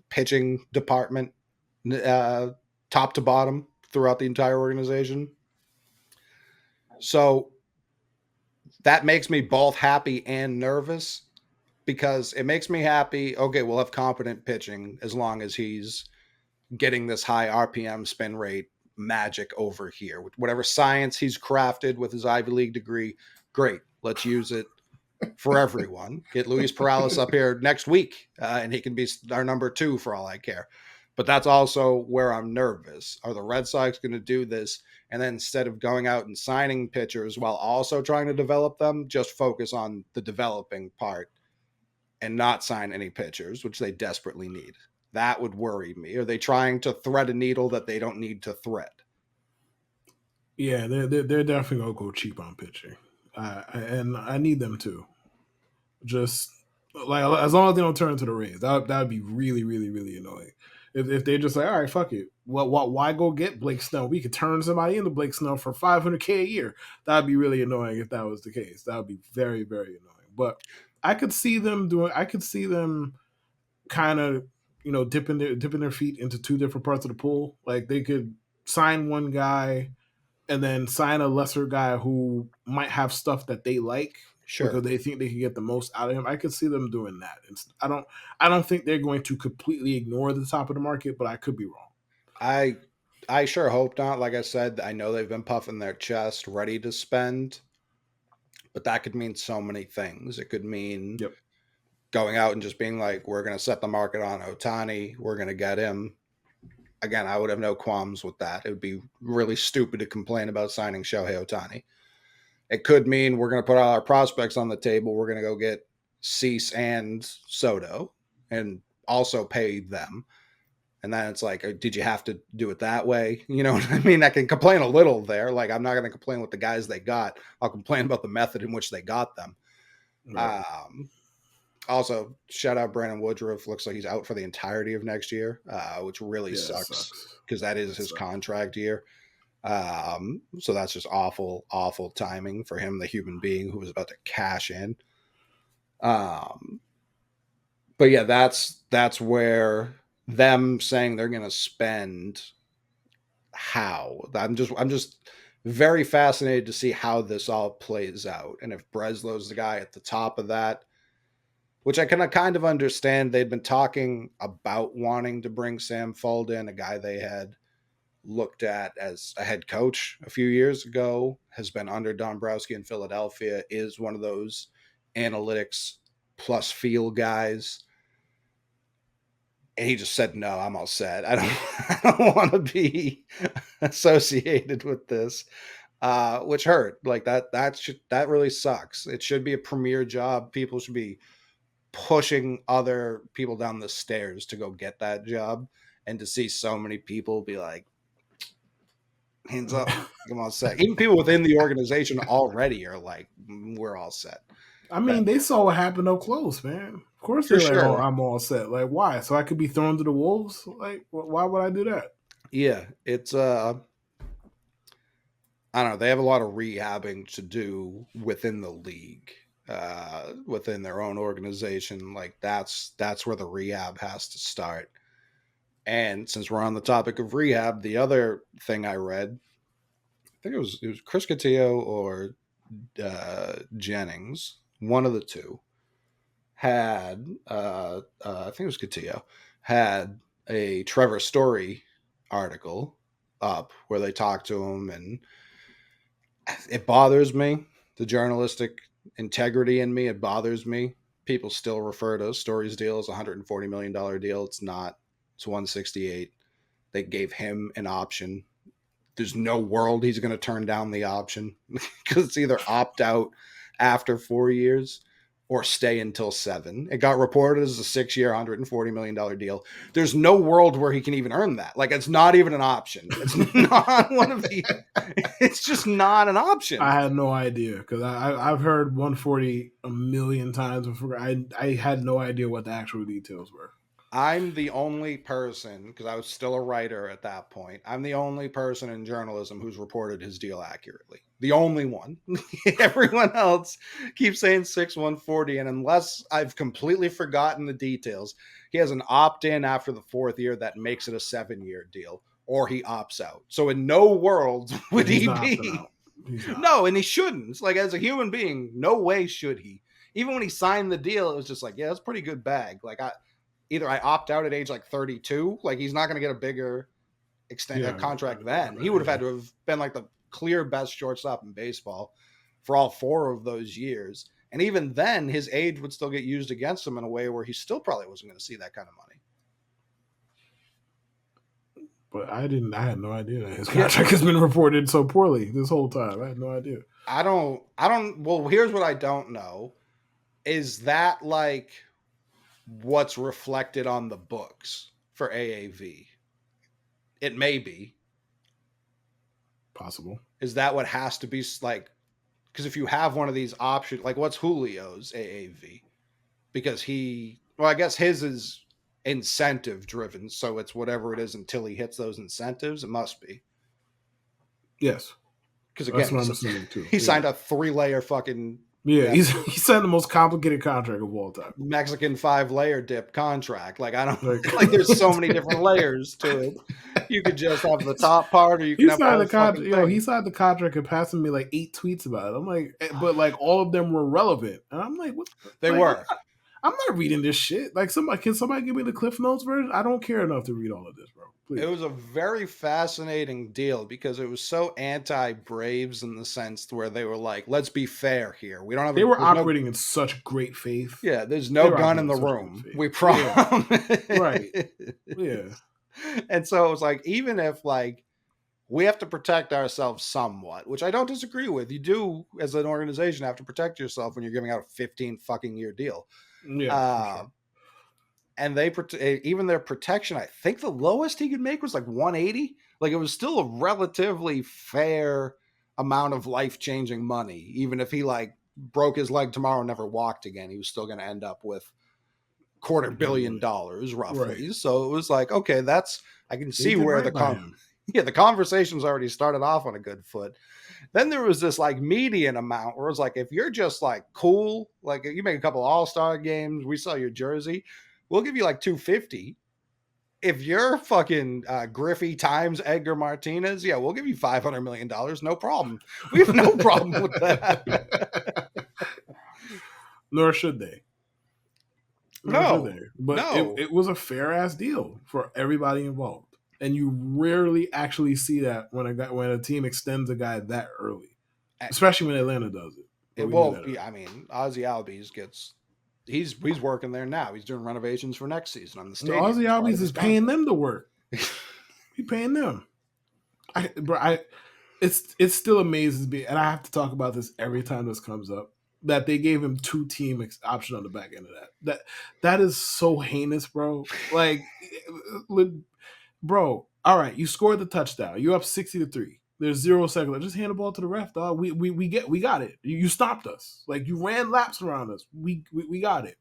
pitching department, top to bottom throughout the entire organization. So that makes me both happy and nervous because it makes me happy. Okay, we'll have competent pitching as long as he's getting this high RPM spin rate magic over here. Whatever science he's crafted with his Ivy League degree, great. Let's use it for everyone. Get Luis Perales up here next week, and he can be our number 2 for all I care. But that's also where I'm nervous. Are the Red Sox going to do this? And then instead of going out and signing pitchers while also trying to develop them, just focus on the developing part and not sign any pitchers, which they desperately need. That would worry me. Are they trying to thread a needle that they don't need to thread? Yeah, they're definitely gonna go cheap on pitching, and I need them to. Just like as long as they don't turn into the Rays, that would be really, really, really annoying. If they're just like, all right, fuck it, why go get Blake Snell? We could turn somebody into Blake Snell for $500K a year. That'd be really annoying if that was the case. That would be very, very annoying. But I could see them doing. I could see them kind of dipping their feet into two different parts of the pool. Like they could sign one guy and then sign a lesser guy who might have stuff that they like because Sure. they think they can get the most out of him. I could see them doing that. I don't think they're going to completely ignore the top of the market, but I could be wrong. I I sure hope not. Like I said, I know they've been puffing their chest, ready to spend, but that could mean so many things. It could mean Yep. going out and just being like, we're going to set the market on Otani. We're going to get him. Again, I would have no qualms with that. It would be really stupid to complain about signing Shohei Otani. It could mean we're going to put all our prospects on the table. We're going to go get Cease and Soto and also pay them. And then it's like, did you have to do it that way? You know what I mean? I can complain a little there. Like, I'm not going to complain with the guys they got. I'll complain about the method in which they got them. Right. Um, Also, shout out Brandon Woodruff. Looks like he's out for the entirety of next year, which really Yeah, it sucks sucks. because that is It his sucks. contract year. So that's just awful, awful timing for him, the human being who was about to cash in. Um, but yeah, that's where them saying they're going to spend how. I'm just very fascinated to see how this all plays out, and if Breslow's the guy at the top of that, which I can kind of understand. They'd been talking about wanting to bring Sam Fold in, a guy they had looked at as a head coach a few years ago, has been under Dombrowski in Philadelphia, is one of those analytics plus feel guys. And he just said, no, I'm all set. I don't want to be associated with this, which hurt. Like that really sucks. It should be a premier job. People should be pushing other people down the stairs to go get that job, and to see so many people be like, hands up, come on set. Even people within the organization already are like, we're all set. I That mean, they saw what happened up close, man. Of course, for they're like, "Oh, sure. I'm all set." Like, why? So I could be thrown to the wolves? Like, why would I do that? Yeah, it's I don't know. They have a lot of rehabbing to do within the league, within their own organization. Like that's where the rehab has to start. And since we're on the topic of rehab, the other thing I read, I think it was Chris Cotillo or Jennings, one of the two, had I think it was Cotillo, had a Trevor Story article up where they talked to him, and it bothers me, the journalistic integrity in me. It bothers me. People still refer to Story's deal as a $140 million deal. It's not. It's 168. They gave him an option. There's no world he's going to turn down the option because it's either opt out after 4 years or stay until 7. It got reported as a 6-year, $140 million deal. There's no world where he can even earn that. Like, it's not even an option. It's not one of the, it's just not an option. I had no idea because I've heard 140 a million times before. I had no idea what the actual details were. I'm the only person, because I was still a writer at that point, I'm the only person in journalism who's reported his deal accurately. The only one. Everyone else keeps saying 6/140, and unless I've completely forgotten the details, he has an opt-in after the 4th year that makes it a 7-year deal, or he opts out. So in no world would And he's he not opting be out. He's not. No, and he shouldn't. Like, as a human being, no way should he. Even when he signed the deal, it was just like, yeah, that's a pretty good bag. Like, I opt out at age like 32. Like, he's not going to get a bigger contract then. He would have had to have been like the clear best shortstop in baseball for all 4 of those years. And even then, his age would still get used against him in a way where he still probably wasn't going to see that kind of money. But I had no idea that his contract has been reported so poorly this whole time. I had no idea. Well, here's what I don't know. Is that like what's reflected on the books for AAV? It may be. Possible. Is that what has to be like? Because if you have one of these options, like what's Julio's AAV? Because I guess his is incentive driven. So it's whatever it is until he hits those incentives. It must be. Yes. Because again, that's what I'm assuming too. He signed a 3-layer fucking. Yeah, he signed the most complicated contract of all time. Mexican 5-layer dip contract. Like, I don't like there's so many different layers to it. You could just have the top part, or you can have the contract. He signed the contract and passing me like 8 tweets about it. I'm like, but like all of them were relevant. And I'm like, what? They were. I'm not reading this shit. Like, can somebody give me the Cliff Notes version? I don't care enough to read all of this, bro. Please. It was a very fascinating deal because it was so anti-Braves in the sense where they were like, let's be fair here. We don't have. They were operating in such great faith. Yeah, there's no gun in the room. We promise. Yeah. Right. Yeah. And so it was like, even if like we have to protect ourselves somewhat, which I don't disagree with. You do, as an organization, have to protect yourself when you're giving out a 15 fucking year deal. Yeah. Sure. And even their protection, I think the lowest he could make was like 180. Like, it was still a relatively fair amount of life-changing money. Even if he like broke his leg tomorrow and never walked again, he was still going to end up with $250 million roughly. Right. So it was like, okay, I can see where the conversation's already started off on a good foot. Then there was this like median amount where it was like, if you're just like cool, like you make a couple All-Star games, we sell your jersey, we'll give you like $250. If you're fucking Griffey times Edgar Martinez, yeah, we'll give you $500 million. No problem. We have no problem with that. Nor should they. But it was a fair ass deal for everybody involved. And you rarely actually see that when a team extends a guy that early, especially when Atlanta does it. I mean, Ozzy Albies he's working there now. He's doing renovations for next season on the stadium. Ozzy Albies is paying them to work. He's paying them. It still amazes me, and I have to talk about this every time this comes up, that they gave him 2-team option on the back end of that. That is so heinous, bro. Like, bro, all right, you scored the touchdown. You're up 60-3. There's 0 seconds left. Just hand the ball to the ref, dog. We got it. You stopped us. Like, you ran laps around us. We got it.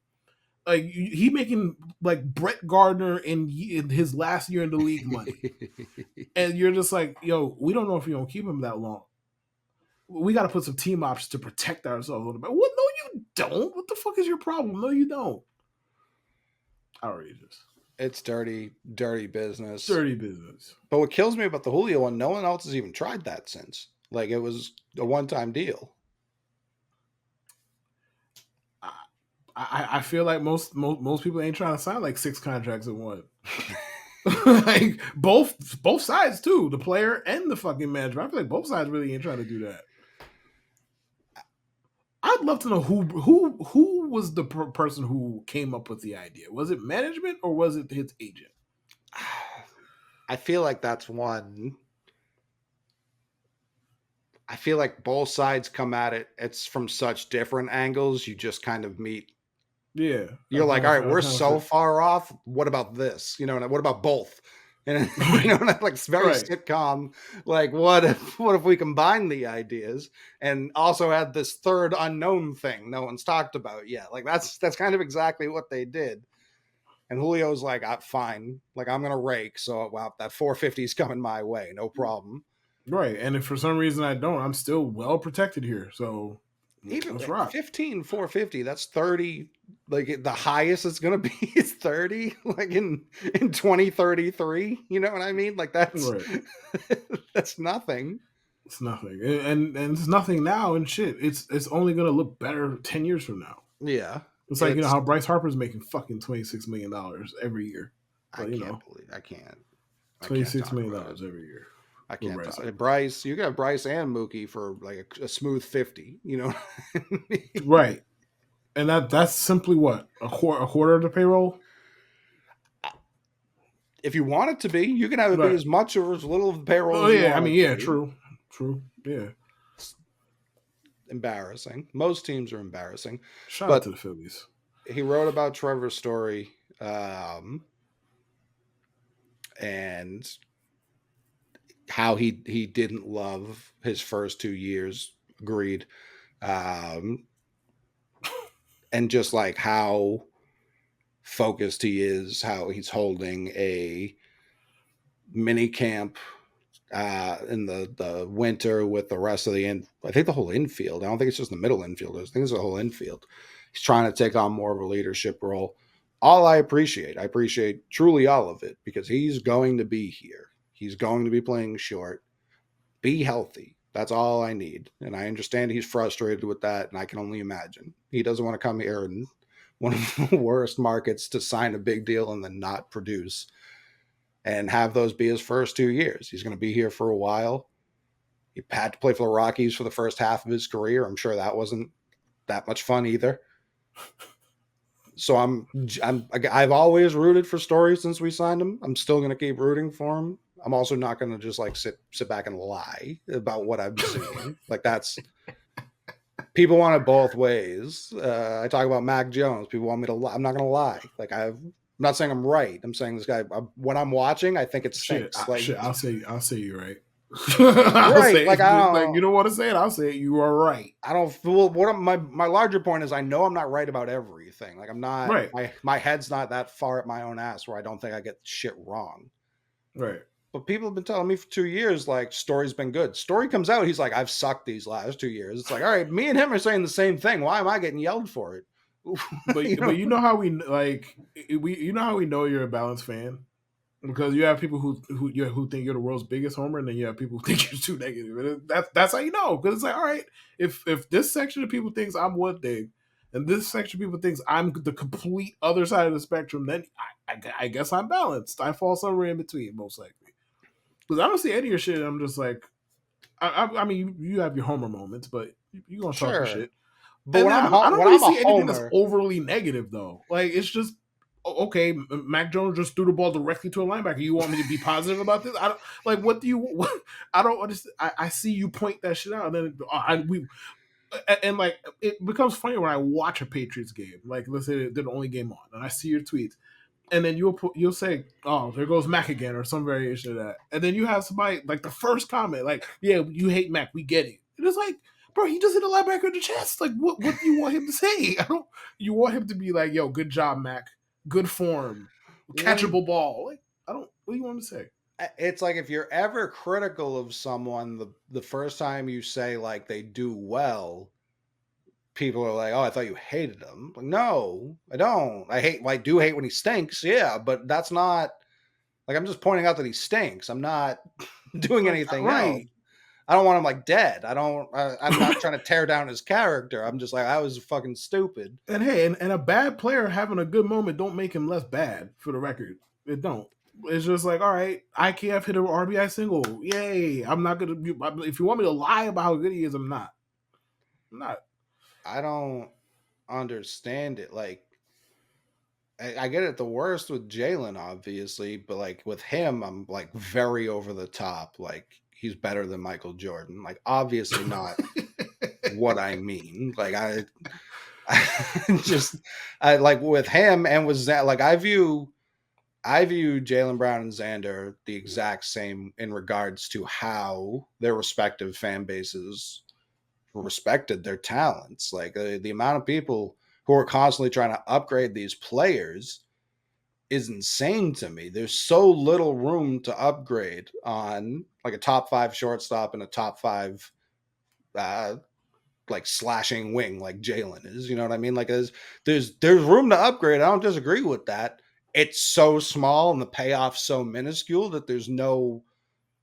Like, he making like Brett Gardner in his last year in the league money, and you're just like, yo, we don't know if you're gonna keep him that long. We got to put some team options to protect ourselves a little bit. What? No, you don't. What the fuck is your problem? No, you don't. Outrageous. It's dirty business. Dirty business. But what kills me about the Julio one, no one else has even tried that since. Like, it was a one-time deal. I feel like most people ain't trying to sign like 6 contracts in one. Like, both sides too, the player and the fucking manager. I feel like both sides really ain't trying to do that. I'd love to know who was the person who came up with the idea. Was it management or was it his agent? I feel like that's one. I feel like both sides come at it. It's from such different angles. You just kind of meet. Yeah. You're like, all right, we're so far off. What about this? You know, and what about both? And you know, like, it's very sitcom. Like, what if we combine the ideas and also had this third unknown thing no one's talked about yet? Like, that's kind of exactly what they did. And Julio's like, fine. Like, I'm gonna rake. So that 450 is coming my way. No problem. Right. And if for some reason I don't, I'm still well protected here. So even 15 450, that's 30. Like, the highest it's gonna be is 30, like in 2033. You know what I mean? Like, that's that's nothing. It's nothing, and it's nothing now. And shit, it's only gonna look better 10 years from now. Yeah, It's like it's how Bryce Harper's making fucking $26 million every year. I But can't believe I twenty can't six talk million about it. dollars every year I for can't Bryce talk. Harper. Bryce, you got Bryce and Mookie for like a smooth 50. You know what I mean? Right, and that's simply what a quarter of the payroll. If you want it to be, you can have it be Right. as much or as little of the payroll Oh as you yeah, I want mean it to yeah, be. true, yeah. It's embarrassing. Most teams are embarrassing, Shout out but to the Phillies. he wrote about Trevor Story, and how he didn't love his first 2 years. Agreed. Um, and just like how focused he is, how he's holding a mini camp in the winter with the rest of the I think the whole infield. I don't think it's just the middle infielders. I think it's the whole infield. He's trying to take on more of a leadership role. All I appreciate truly all of it because he's going to be here. He's going to be playing short. Be healthy. That's all I need. And I understand he's frustrated with that, and I can only imagine. He doesn't want to come here in one of the worst markets to sign a big deal and then not produce and have those be his first 2 years. He's going to be here for a while. He had to play for the Rockies for the first half of his career. I'm sure that wasn't that much fun either. So I've always rooted for Story since we signed him. I'm still going to keep rooting for him. I'm also not going to just like sit back and lie about what I'm seeing. Like that's people want it both ways. I talk about Mac Jones. People want me to lie. I'm not going to lie. I'm not saying I'm right. I'm saying this guy. When I'm watching, I think it stinks. Like I'll say you're right. I'll right. say Like if you don't want to say it. I'll say it. You are right. I don't feel what my larger point is I know I'm not right about everything. Like I'm not Right. my head's not that far at my own ass where I don't think I get shit wrong. Right. But people have been telling me for 2 years, like, Story's been good. Story comes out, he's like, I've sucked these last 2 years. It's like, all right, me and him are saying the same thing. Why am I getting yelled for it? But you know? you know how we like we you know how we know you're a balanced fan because you have people who think you're the world's biggest homer, and then you have people who think you're too negative. And that's how you know because it's like, all right, if this section of people thinks I'm one thing, and this section of people thinks I'm the complete other side of the spectrum, then I guess I'm balanced. I fall somewhere in between, most likely. Because I don't see any of your shit. I'm just like, I mean, you have your homer moments, but you gonna talk your Sure. shit. But And when then I'm I don't when really I'm a see anything that's homer, overly negative though. Like it's just okay. Mac Jones just threw the ball directly to a linebacker. You want me to be positive about this? I don't like. What do you? What, I don't understand. I see you point that shit out, and then and like it becomes funny when I watch a Patriots game. Like let's say they're the only game on, and I see your tweets, and then you'll say, "Oh, there goes Mac again," or some variation of that, and then you have somebody like the first comment, like, "Yeah, you hate Mac, we get it." And it's like, bro, he just hit a linebacker in the chest. Like, what do you want him to say? I don't. You want him to be like, "Yo, good job, Mac, good form, when catchable ball." Like, I don't. What do you want him to say? it's like if you're ever critical of someone, the first time you say like they do well, people are like, "Oh, I thought you hated him." Like, no, I don't. I do hate when he stinks, yeah, but that's not like I'm just pointing out that he stinks. I'm not doing Like, anything else. right. I don't want him like dead. I'm not trying to tear down his character. I'm just like I was fucking stupid. And hey, and a bad player having a good moment don't make him less bad. For the record, it don't. It's just like, all right, IKF hit an RBI single. Yay! I'm not gonna. If you want me to lie about how good he is, I'm not. I'm not. I don't understand it. Like I get it the worst with Jalen, obviously, but like with him, I'm like very over the top. Like he's better than Michael Jordan. Like obviously not what I mean. Like I just I like with him and with that like I view Jalen Brown and Xander the exact same in regards to how their respective fan bases respected their talents. Like the amount of people who are constantly trying to upgrade these players is insane to me. There's so little room to upgrade on like a top five shortstop and a top five uh, like slashing wing like Jalen is. You know what I mean? Like there's room to upgrade. I don't disagree with that. It's so small and the payoff's so minuscule that there's no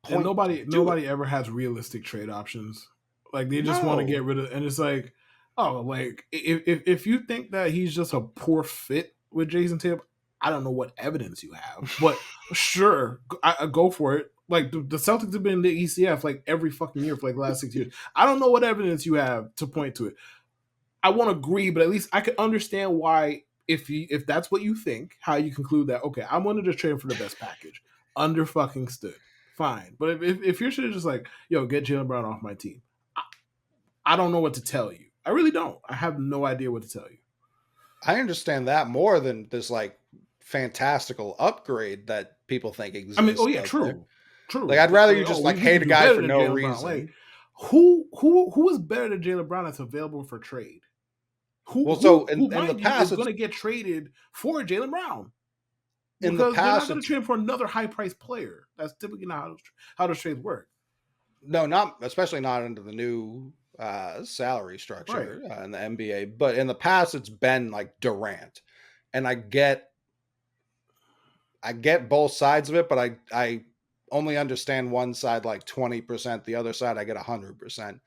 And do it. nobody ever has realistic trade options. Like they just want to No. get rid of, and it's like, oh, like if you think that he's just a poor fit with Jason Tatum, I don't know what evidence you have, but sure, I go for it. Like the Celtics have been in the ECF like every fucking year for like the last 6 years. I don't know what evidence you have to point to it. I won't agree, but at least I can understand why if that's what you think, how you conclude that okay, I wanted to trade for the best package. Under fucking stood. Fine. But if your shit is just like, yo, get Jaylen Brown off my team, I don't know what to tell you. I really don't. I have no idea what to tell you. I understand that more than this like fantastical upgrade that people think I mean, oh exists yeah, out there. true. Like True. I'd rather you Like, oh, just like we hate can a do guy better for than no Jaylen Brown. Like reason. who is better than Jaylen Brown that's available for trade? Well, so Who, in the mind you, is past, going it's to get traded for Jaylen Brown? in the Because they're not past going to it's trade for another high priced player. That's typically not how those trades work. no, not especially not under the new salary Right. structure in the NBA. But in the past, it's been like Durant, and I get both sides of it, but I only understand one side like 20%. The other side, I get 100%.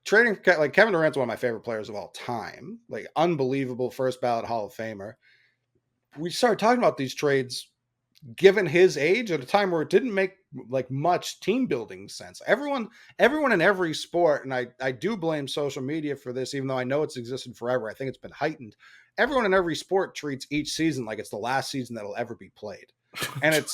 Trading like Kevin Durant's one of my favorite players of all time, like unbelievable first ballot Hall of Famer. We started talking about these trades given his age at a time where it didn't make like much team building sense. Everyone in every sport, and I do blame social media for this, even though I know it's existed forever. I think it's been heightened. Everyone in every sport treats each season like it's the last season that'll ever be played. And it's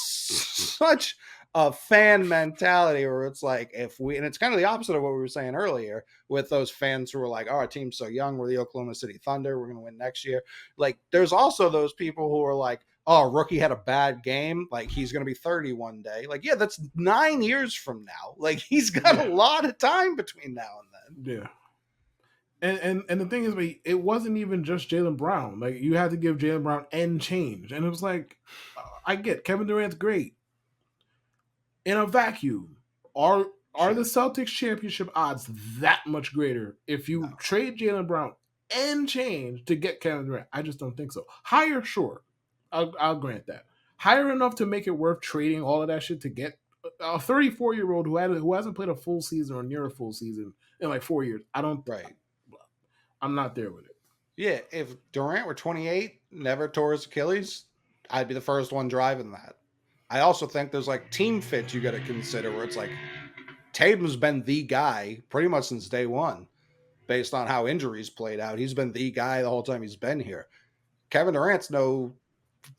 such a fan mentality where it's like and it's kind of the opposite of what we were saying earlier with those fans who were like, oh, our team's so young, we're the Oklahoma City Thunder, we're going to win next year. Like there's also those people who are like, oh, rookie had a bad game, like he's going to be 30 one day. Like, yeah, that's 9 years from now. Like he's got a lot of time between now and Yeah. And the thing is, it wasn't even just Jaylen Brown. Like you had to give Jaylen Brown and change, and it was like, I get Kevin Durant's great in a vacuum. Are the Sure. Celtics championship odds that much greater if No. you trade Jaylen Brown and change to get Kevin Durant? I just don't think so. Higher, sure, I'll grant that. Higher enough to make it worth trading all of that shit to get a 34-year-old who hasn't played a full season or near a full season in like 4 years. Right. I'm not there with it. Yeah, if Durant were 28, never tore his Achilles, I'd be the first one driving that. I also think there's like team fit you got to consider where it's like Tatum's been the guy pretty much since day one, based on how injuries played out. He's been the guy the whole time he's been here. Kevin Durant's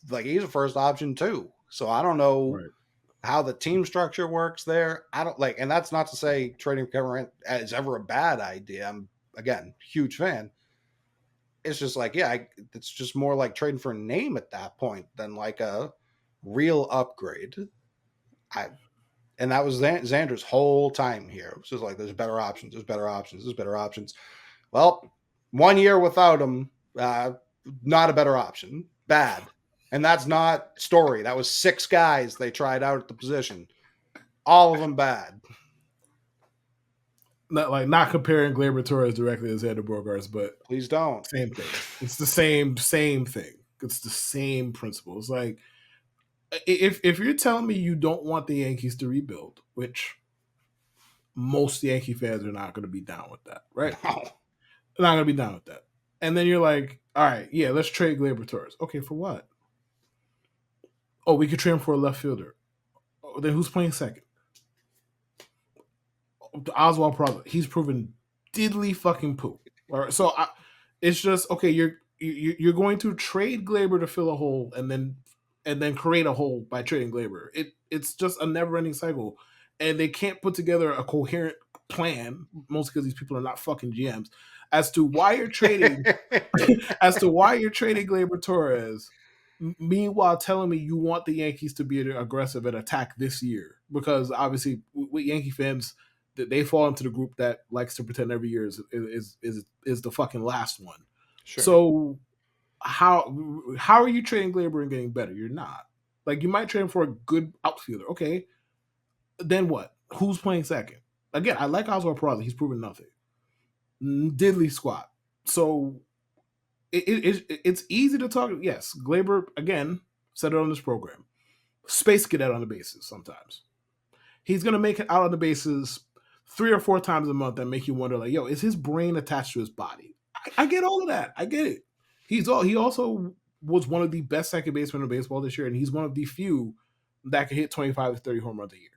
like he's a first option too. So I don't know Right. how the team structure works there. I don't like, and that's not to say trading for Kevin Durant is ever a bad idea. I'm again huge fan. It's just like, yeah, it's just more like trading for a name at that point than like a real upgrade. I and that was Xander's whole time here. It was just like, there's better options, there's better options, there's better options. Well, 1 year without him, not a better option. Bad. And that's not Story. That was 6 guys they tried out at the position. All of them bad. Not comparing Gleyber Torres directly to Xander Bogaerts, but Please don't. same thing. It's the same thing. It's the same principle. It's like if you're telling me you don't want the Yankees to rebuild, which most Yankee fans are not going to be down with that, right? No. They're not going to be down with that. And then you're like, all right, yeah, let's trade Gleyber Torres. Okay, for what? Oh, we could trade him for a left fielder. Oh, then who's playing second? Oswald Probert. He's proven diddly fucking poop. All right, so it's just okay. You're going to trade Glaber to fill a hole, and then create a hole by trading Glaber. It's just a never ending cycle, and they can't put together a coherent plan. Mostly because these people are not fucking GMs as to why you're trading Glaber Torres. Meanwhile, telling me you want the Yankees to be aggressive and attack this year because obviously with Yankee fans they fall into the group that likes to pretend every year is the fucking last one. Sure. So how are you trading Glaber and getting better? You're not. Like you might trade him for a good outfielder. Okay, then what? Who's playing second? Again, I like Oswald Peralta. He's proven nothing. Diddly squat. So it's easy to talk. Yes, Glaber again said it on this program. Space cadet on the bases sometimes. he's gonna make it out on the bases 3 or 4 times a month that make you wonder, like, yo, is his brain attached to his body? I get all of that. I get it. He also was one of the best second basemen in baseball this year, and he's one of the few that can hit 25 to 30 home runs a year.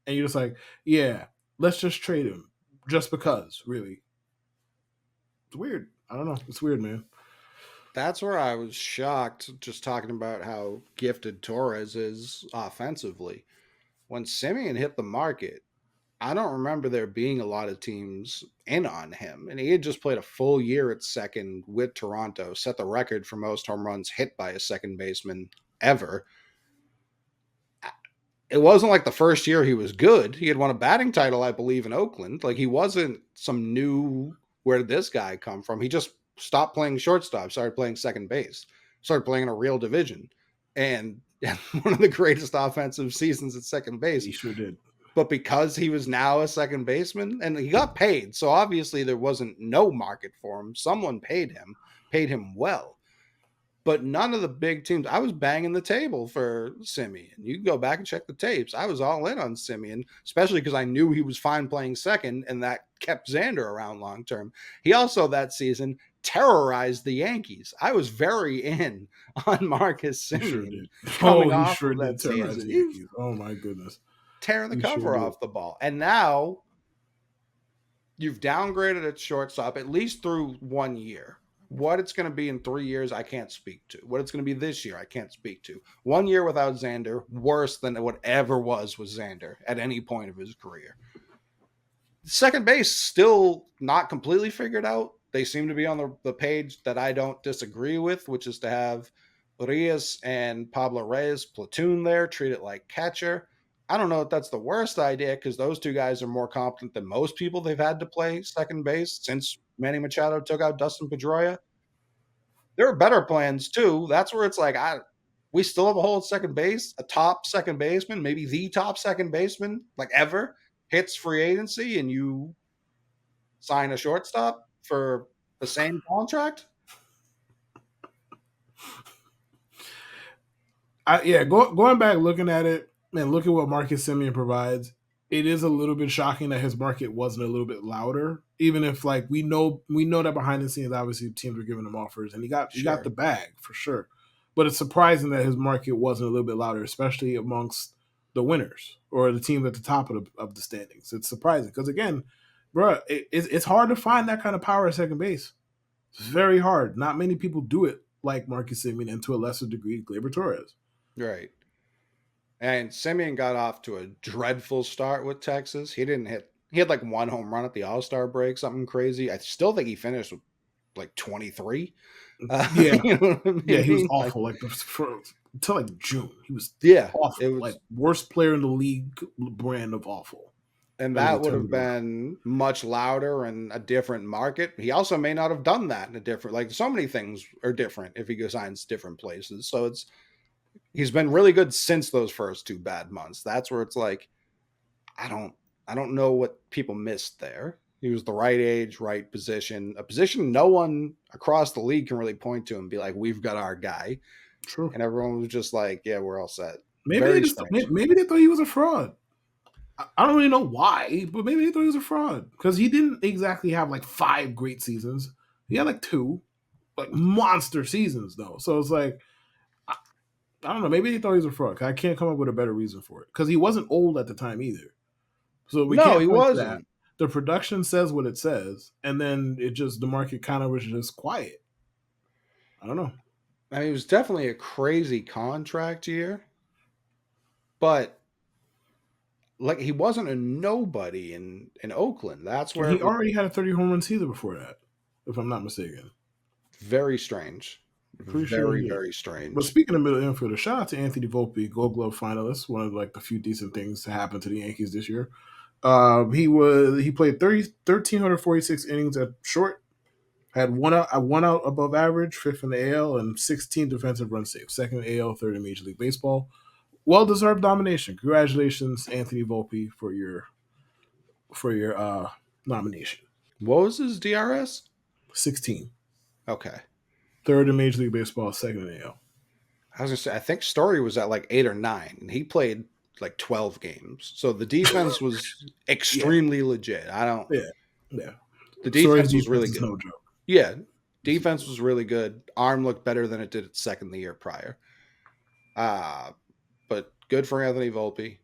And you're just like, yeah, let's just trade him just because. Really, it's weird. I don't know. It's weird, man. That's where I was shocked just talking about how gifted Torres is offensively. When Simeon hit the market, I don't remember there being a lot of teams in on him. And he had just played a full year at second with Toronto, set the record for most home runs hit by a second baseman ever. It wasn't like the first year he was good. He had won a batting title, I believe, in Oakland. Like he wasn't some new, where did this guy come from? He just stopped playing shortstop, started playing second base, started playing in a real division. And one of the greatest offensive seasons at second base. He sure did. But because he was now a second baseman and he got paid, so obviously there wasn't no market for him. Someone paid him well. But none of the big teams, I was banging the table for Simeon. You can go back and check the tapes. I was all in on Simeon, especially because I knew he was fine playing second, and that kept Xander around long term. He also, that season, terrorized the Yankees. I was very in on Marcus Simeon sure did. coming He off sure of did that terrorize season. the Yankees. Oh my goodness. Tearing the He cover sure off the ball. And now you've downgraded at shortstop at least through 1 year. What it's going to be in 3 years, I can't speak to. What it's going to be this year, I can't speak to. 1 year without Xander, worse than whatever was with Xander at any point of his career. Second base, still not completely figured out. They seem to be on the page that I don't disagree with, which is to have Urias and Pablo Reyes platoon there, treat it like catcher. I don't know if that's the worst idea because those two guys are more competent than most people they've had to play second base since Manny Machado took out Dustin Pedroia. There are better plans too. That's where it's like we still have a hole at second base, a top second baseman, maybe the top second baseman like ever hits free agency, and you sign a shortstop for the same contract. Going back looking at it and look at what Marcus Simeon provides, it is a little bit shocking that his market wasn't a little bit louder. Even if like we know that behind the scenes, obviously teams were giving him offers, and he got the bag for sure. But it's surprising that his market wasn't a little bit louder, especially amongst the winners or the teams at the top of the standings. It's surprising because again, bro, it's hard to find that kind of power at second base. It's very hard. Not many people do it like Marcus Simeon, and to a lesser degree, Gleyber Torres. Right. And Simeon got off to a dreadful start with Texas. He had like one home run at the All-Star break, something crazy. I still think he finished with like 23. Yeah, You know what I yeah, he was mean? Like, awful. Like until like June, he was yeah, it awful. Like was, worst player in the league, brand of awful. and And then he that would turned have it around. been much louder and a different market. He also may not have done that in a different, like so many things are different if he goes signs different places. So he's been really good since those first two bad months. That's where it's like, I don't I don't know what people missed there. He was the right age, right position, a position no one across the league can really point to and be like, we've got our guy. True. And everyone was just like, yeah, we're all set. Maybe they Very just strange. maybe they thought he was a fraud. I don't really know why, but maybe they thought he was a fraud because he didn't exactly have like 5 great seasons. He had like 2, like monster seasons though. So it's like I don't know. Maybe they thought he was a fraud. 'Cause I can't come up with a better reason for it because he wasn't old at the time either. So we No, can't he point to that. wasn't. The production says what it says, and then the market kind of was just quiet. I don't know. I mean, it was definitely a crazy contract year, but like he wasn't a nobody in Oakland. That's And where he it was already had a 30 home run season before that, if I'm not mistaken. very strange. Pretty sure Very, he did. very But strange. speaking of middle infielder, shout out to Anthony Volpe, Gold Glove finalist. One of like the few decent things to happen to the Yankees this year. He played 1,346 innings at short, had one out above average, fifth in the AL, and 16 defensive runs saved, second in AL, third in Major League Baseball. Well deserved domination. Congratulations, Anthony Volpe, for your nomination. What was his DRS? 16, Okay. third in Major League Baseball, second in AL. I was gonna say, I think Story was at like 8 or 9, and he played like 12 games. So the defense was extremely legit. I don't. Yeah. The Story's defense was defense really is good. no joke. Yeah, defense was really good. Arm looked better than it did its second the year prior. But good for Anthony Volpe.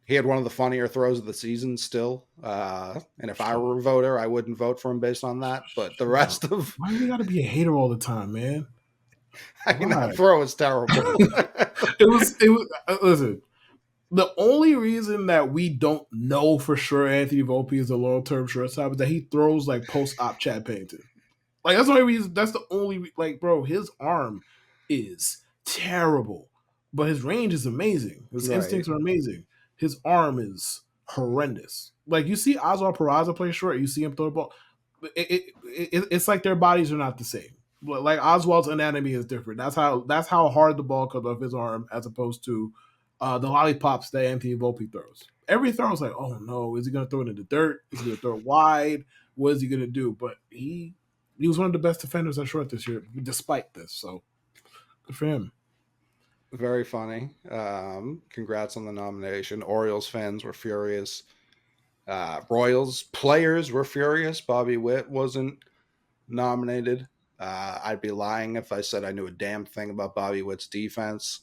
He had one of the funnier throws of the season still. And if I were a voter, I wouldn't vote for him based on that. But the rest of, Why do we got to be a hater all the time, man? I mean, Why? that throw is terrible. It was. Listen, the only reason that we don't know for sure Anthony Volpe is a long-term shortstop is that he throws like post-op Chad Pennington. Like that's the only reason. That's the only like, bro. His arm is terrible, but his range is amazing. His Right. instincts are amazing. His arm is horrendous. Like you see Oswald Peraza play short, you see him throw the ball. It's like their bodies are not the same. Like Oswald's anatomy is different. That's how hard the ball comes off his arm as opposed to the lollipops that Anthony Volpe throws. Every throw is like, oh no, is he going to throw it in the dirt? Is he going to throw it wide? What is he going to do? But he was one of the best defenders at short this year, despite this. So good for him. Very funny. Congrats on the nomination. Orioles fans were furious. Royals players were furious. Bobby Witt wasn't nominated. I'd be lying if I said I knew a damn thing about Bobby Witt's defense,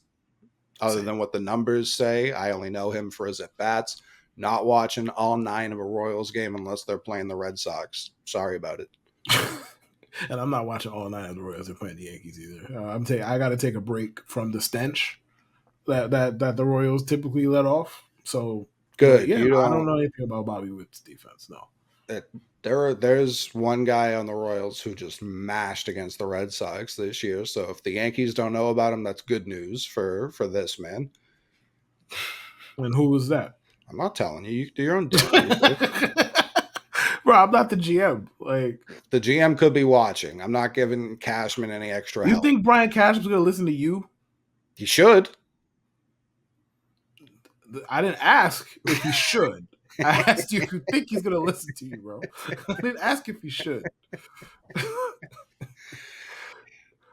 other than what the numbers say. I only know him for his at bats. Not watching all 9 of a Royals game unless they're playing the Red Sox. Sorry about it. And I'm not watching all 9 of the Royals. They're playing the Yankees either. I got to take a break from the stench that the Royals typically let off. So Good. yeah, You I don't don't. know anything about Bobby Witt's defense. No. There's one guy on the Royals who just mashed against the Red Sox this year. So if the Yankees don't know about him, that's good news for this man. And who was that? I'm not telling you. You do your own damn research. Bro, I'm not the GM. Like The GM could be watching. I'm not giving Cashman any extra you help. think Brian Cashman's gonna listen to you? He should. I didn't ask if he should. I asked you if you think he's gonna listen to you, bro. I didn't ask if he should.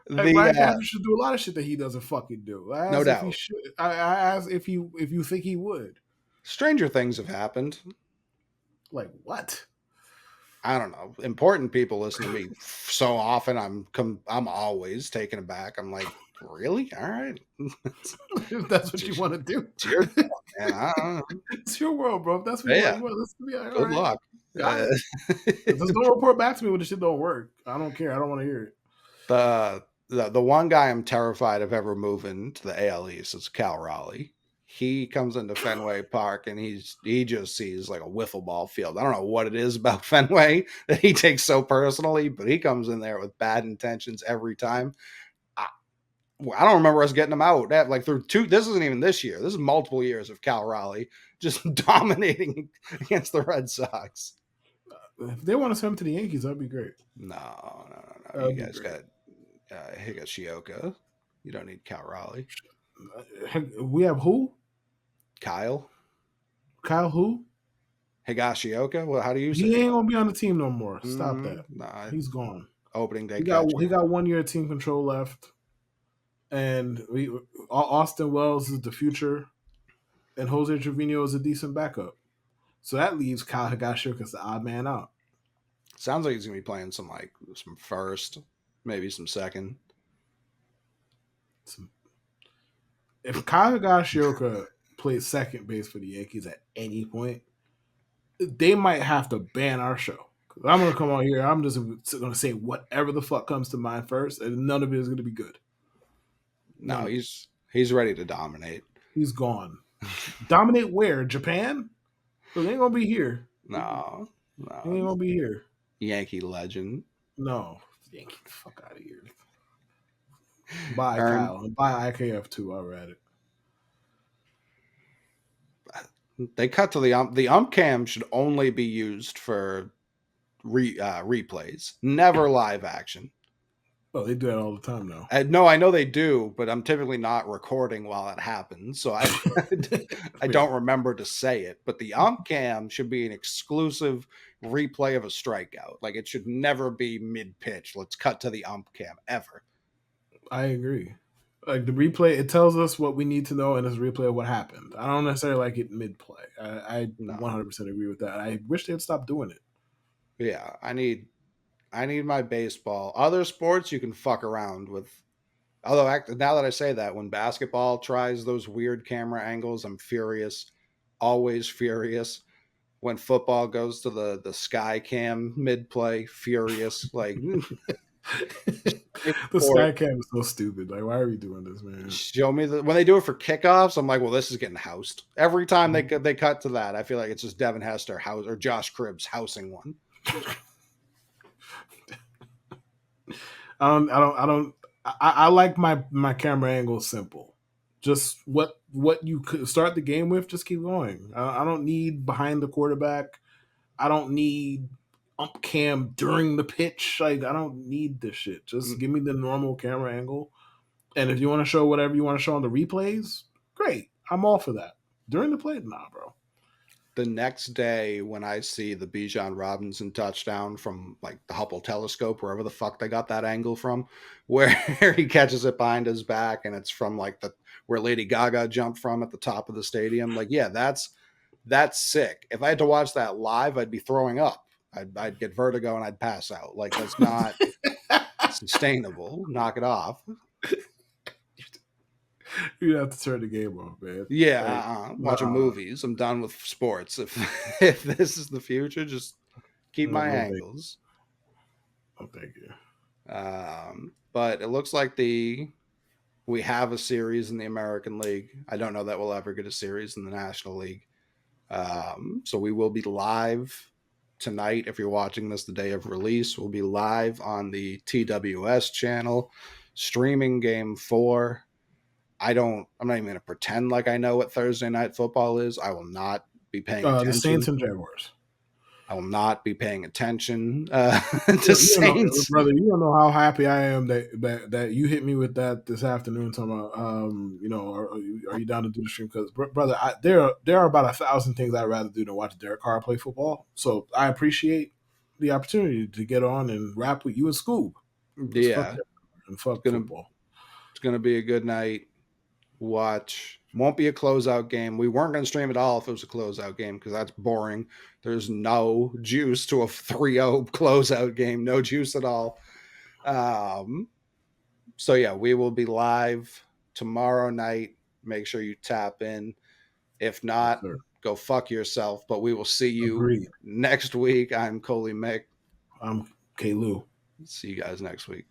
Like Brian Cashman should do a lot of shit that he doesn't fucking do. I No asked if he doubt. should. I asked if you think he would. Stranger things have happened. Like what? I don't know. Important people listen to me so often. I'm always taken aback. I'm like, really? All right. If that's what you want to do. It's your thought, man. I don't know. It's your world, bro. If that's what Yeah. you want to listen to me. All Good right. luck. Just don't report back to me when the shit don't work. I don't care. I don't want to hear it. The one guy I'm terrified of ever moving to the AL East is Cal Raleigh. He comes into Fenway Park and he just sees like a wiffle ball field. I don't know what it is about Fenway that he takes so personally, but he comes in there with bad intentions every time. I don't remember us getting him out. Like through 2. This isn't even this year. This is multiple years of Cal Raleigh just dominating against the Red Sox. If they want to send him to the Yankees, that'd be great. No. You guys got Higashioka. You don't need Cal Raleigh. We have who? Kyle who? Higashioka. Well, how do you say He it? ain't gonna be on the team no more. Stop that. Nah, He's gone. opening day. He got 1 year of team control left, and Austin Wells is the future, and Jose Trevino is a decent backup. So that leaves Kyle Higashioka as the odd man out. Sounds like he's gonna be playing some first, maybe some second. If Kyle Higashioka plays second base for the Yankees at any point, they might have to ban our show. I'm gonna come on here. I'm just gonna say whatever the fuck comes to mind first, and none of it is gonna be good. No, he's ready to dominate. He's gone. Dominate where? Japan? So they ain't gonna be here. No. They ain't gonna be here. Yankee legend. No. Yankee the fuck out of here. Bye, Kyle. And bye IKF too while we're at it. They cut to the ump cam should only be used for replays, never live action. Oh, they do that all the time now. No, I know they do, but I'm typically not recording while it happens, so I don't remember to say it. But the ump cam should be an exclusive replay of a strikeout. Like it should never be mid pitch. Let's cut to the ump cam ever. I agree. Like the replay, it tells us what we need to know, and it's a replay of what happened. I don't necessarily like it mid play. I No. 100% agree with that. I wish they'd stop doing it. Yeah, I need my baseball. Other sports you can fuck around with. Although now that I say that, when basketball tries those weird camera angles, I'm furious. Always furious. When football goes to the sky cam mid play, furious. Like The or sky cam is so stupid. Like, why are we doing this, man? show me when they do it for kickoffs. I'm like, well, this is getting housed every time Mhm. they cut to that. I feel like it's just Devin Hester house or Josh Cribbs housing one. I don't. I like my camera angle simple. Just what you could start the game with. Just keep going. I don't need behind the quarterback. I don't need ump cam during the pitch. Like I don't need this shit. Just give me the normal camera angle. And if you want to show whatever you want to show on the replays, great. I'm all for that. During the play, nah, bro. The next day when I see the Bijan Robinson touchdown from like the Hubble telescope, wherever the fuck they got that angle from, where he catches it behind his back and it's from like the where Lady Gaga jumped from at the top of the stadium. Like, yeah, that's sick. If I had to watch that live, I'd be throwing up. I'd get vertigo and I'd pass out. Like that's not sustainable. Knock it off. You have to turn the game off, man. Yeah, Like, watching nah, movies. I'm done with sports. If if this is the future, just keep no, my no, thank, angles. no, thank you. But it looks like we have a series in the American League. I don't know that we'll ever get a series in the National League. So we will be live tonight. If you're watching this the day of release, we'll be live on the TWS channel, streaming Game 4. I'm not even going to pretend like I know what Thursday night football is. I will not be paying The Saints attention. and Jaguars. I will not be paying attention to You don't know, Saints. brother. You don't know how happy I am that you hit me with that this afternoon. Talking about, are you down to do the stream? Because, brother, there are about 1,000 things I'd rather do than watch Derek Carr play football. So I appreciate the opportunity to get on and rap with you and Scoob. Because fuck Yeah, Derek Carr and it's fuck gonna football. it's gonna be a good night. Watch. Won't be a closeout game. We weren't going to stream it all if it was a closeout game because that's boring. There's no juice to a 3-0 closeout game. No juice at all. Um, so yeah, we will be live tomorrow night. Make sure you tap in. If Yes, not, sir. go fuck yourself. But we will see you Agreed. next week. I'm Coley Mick. I'm K. Lou. See you guys next week.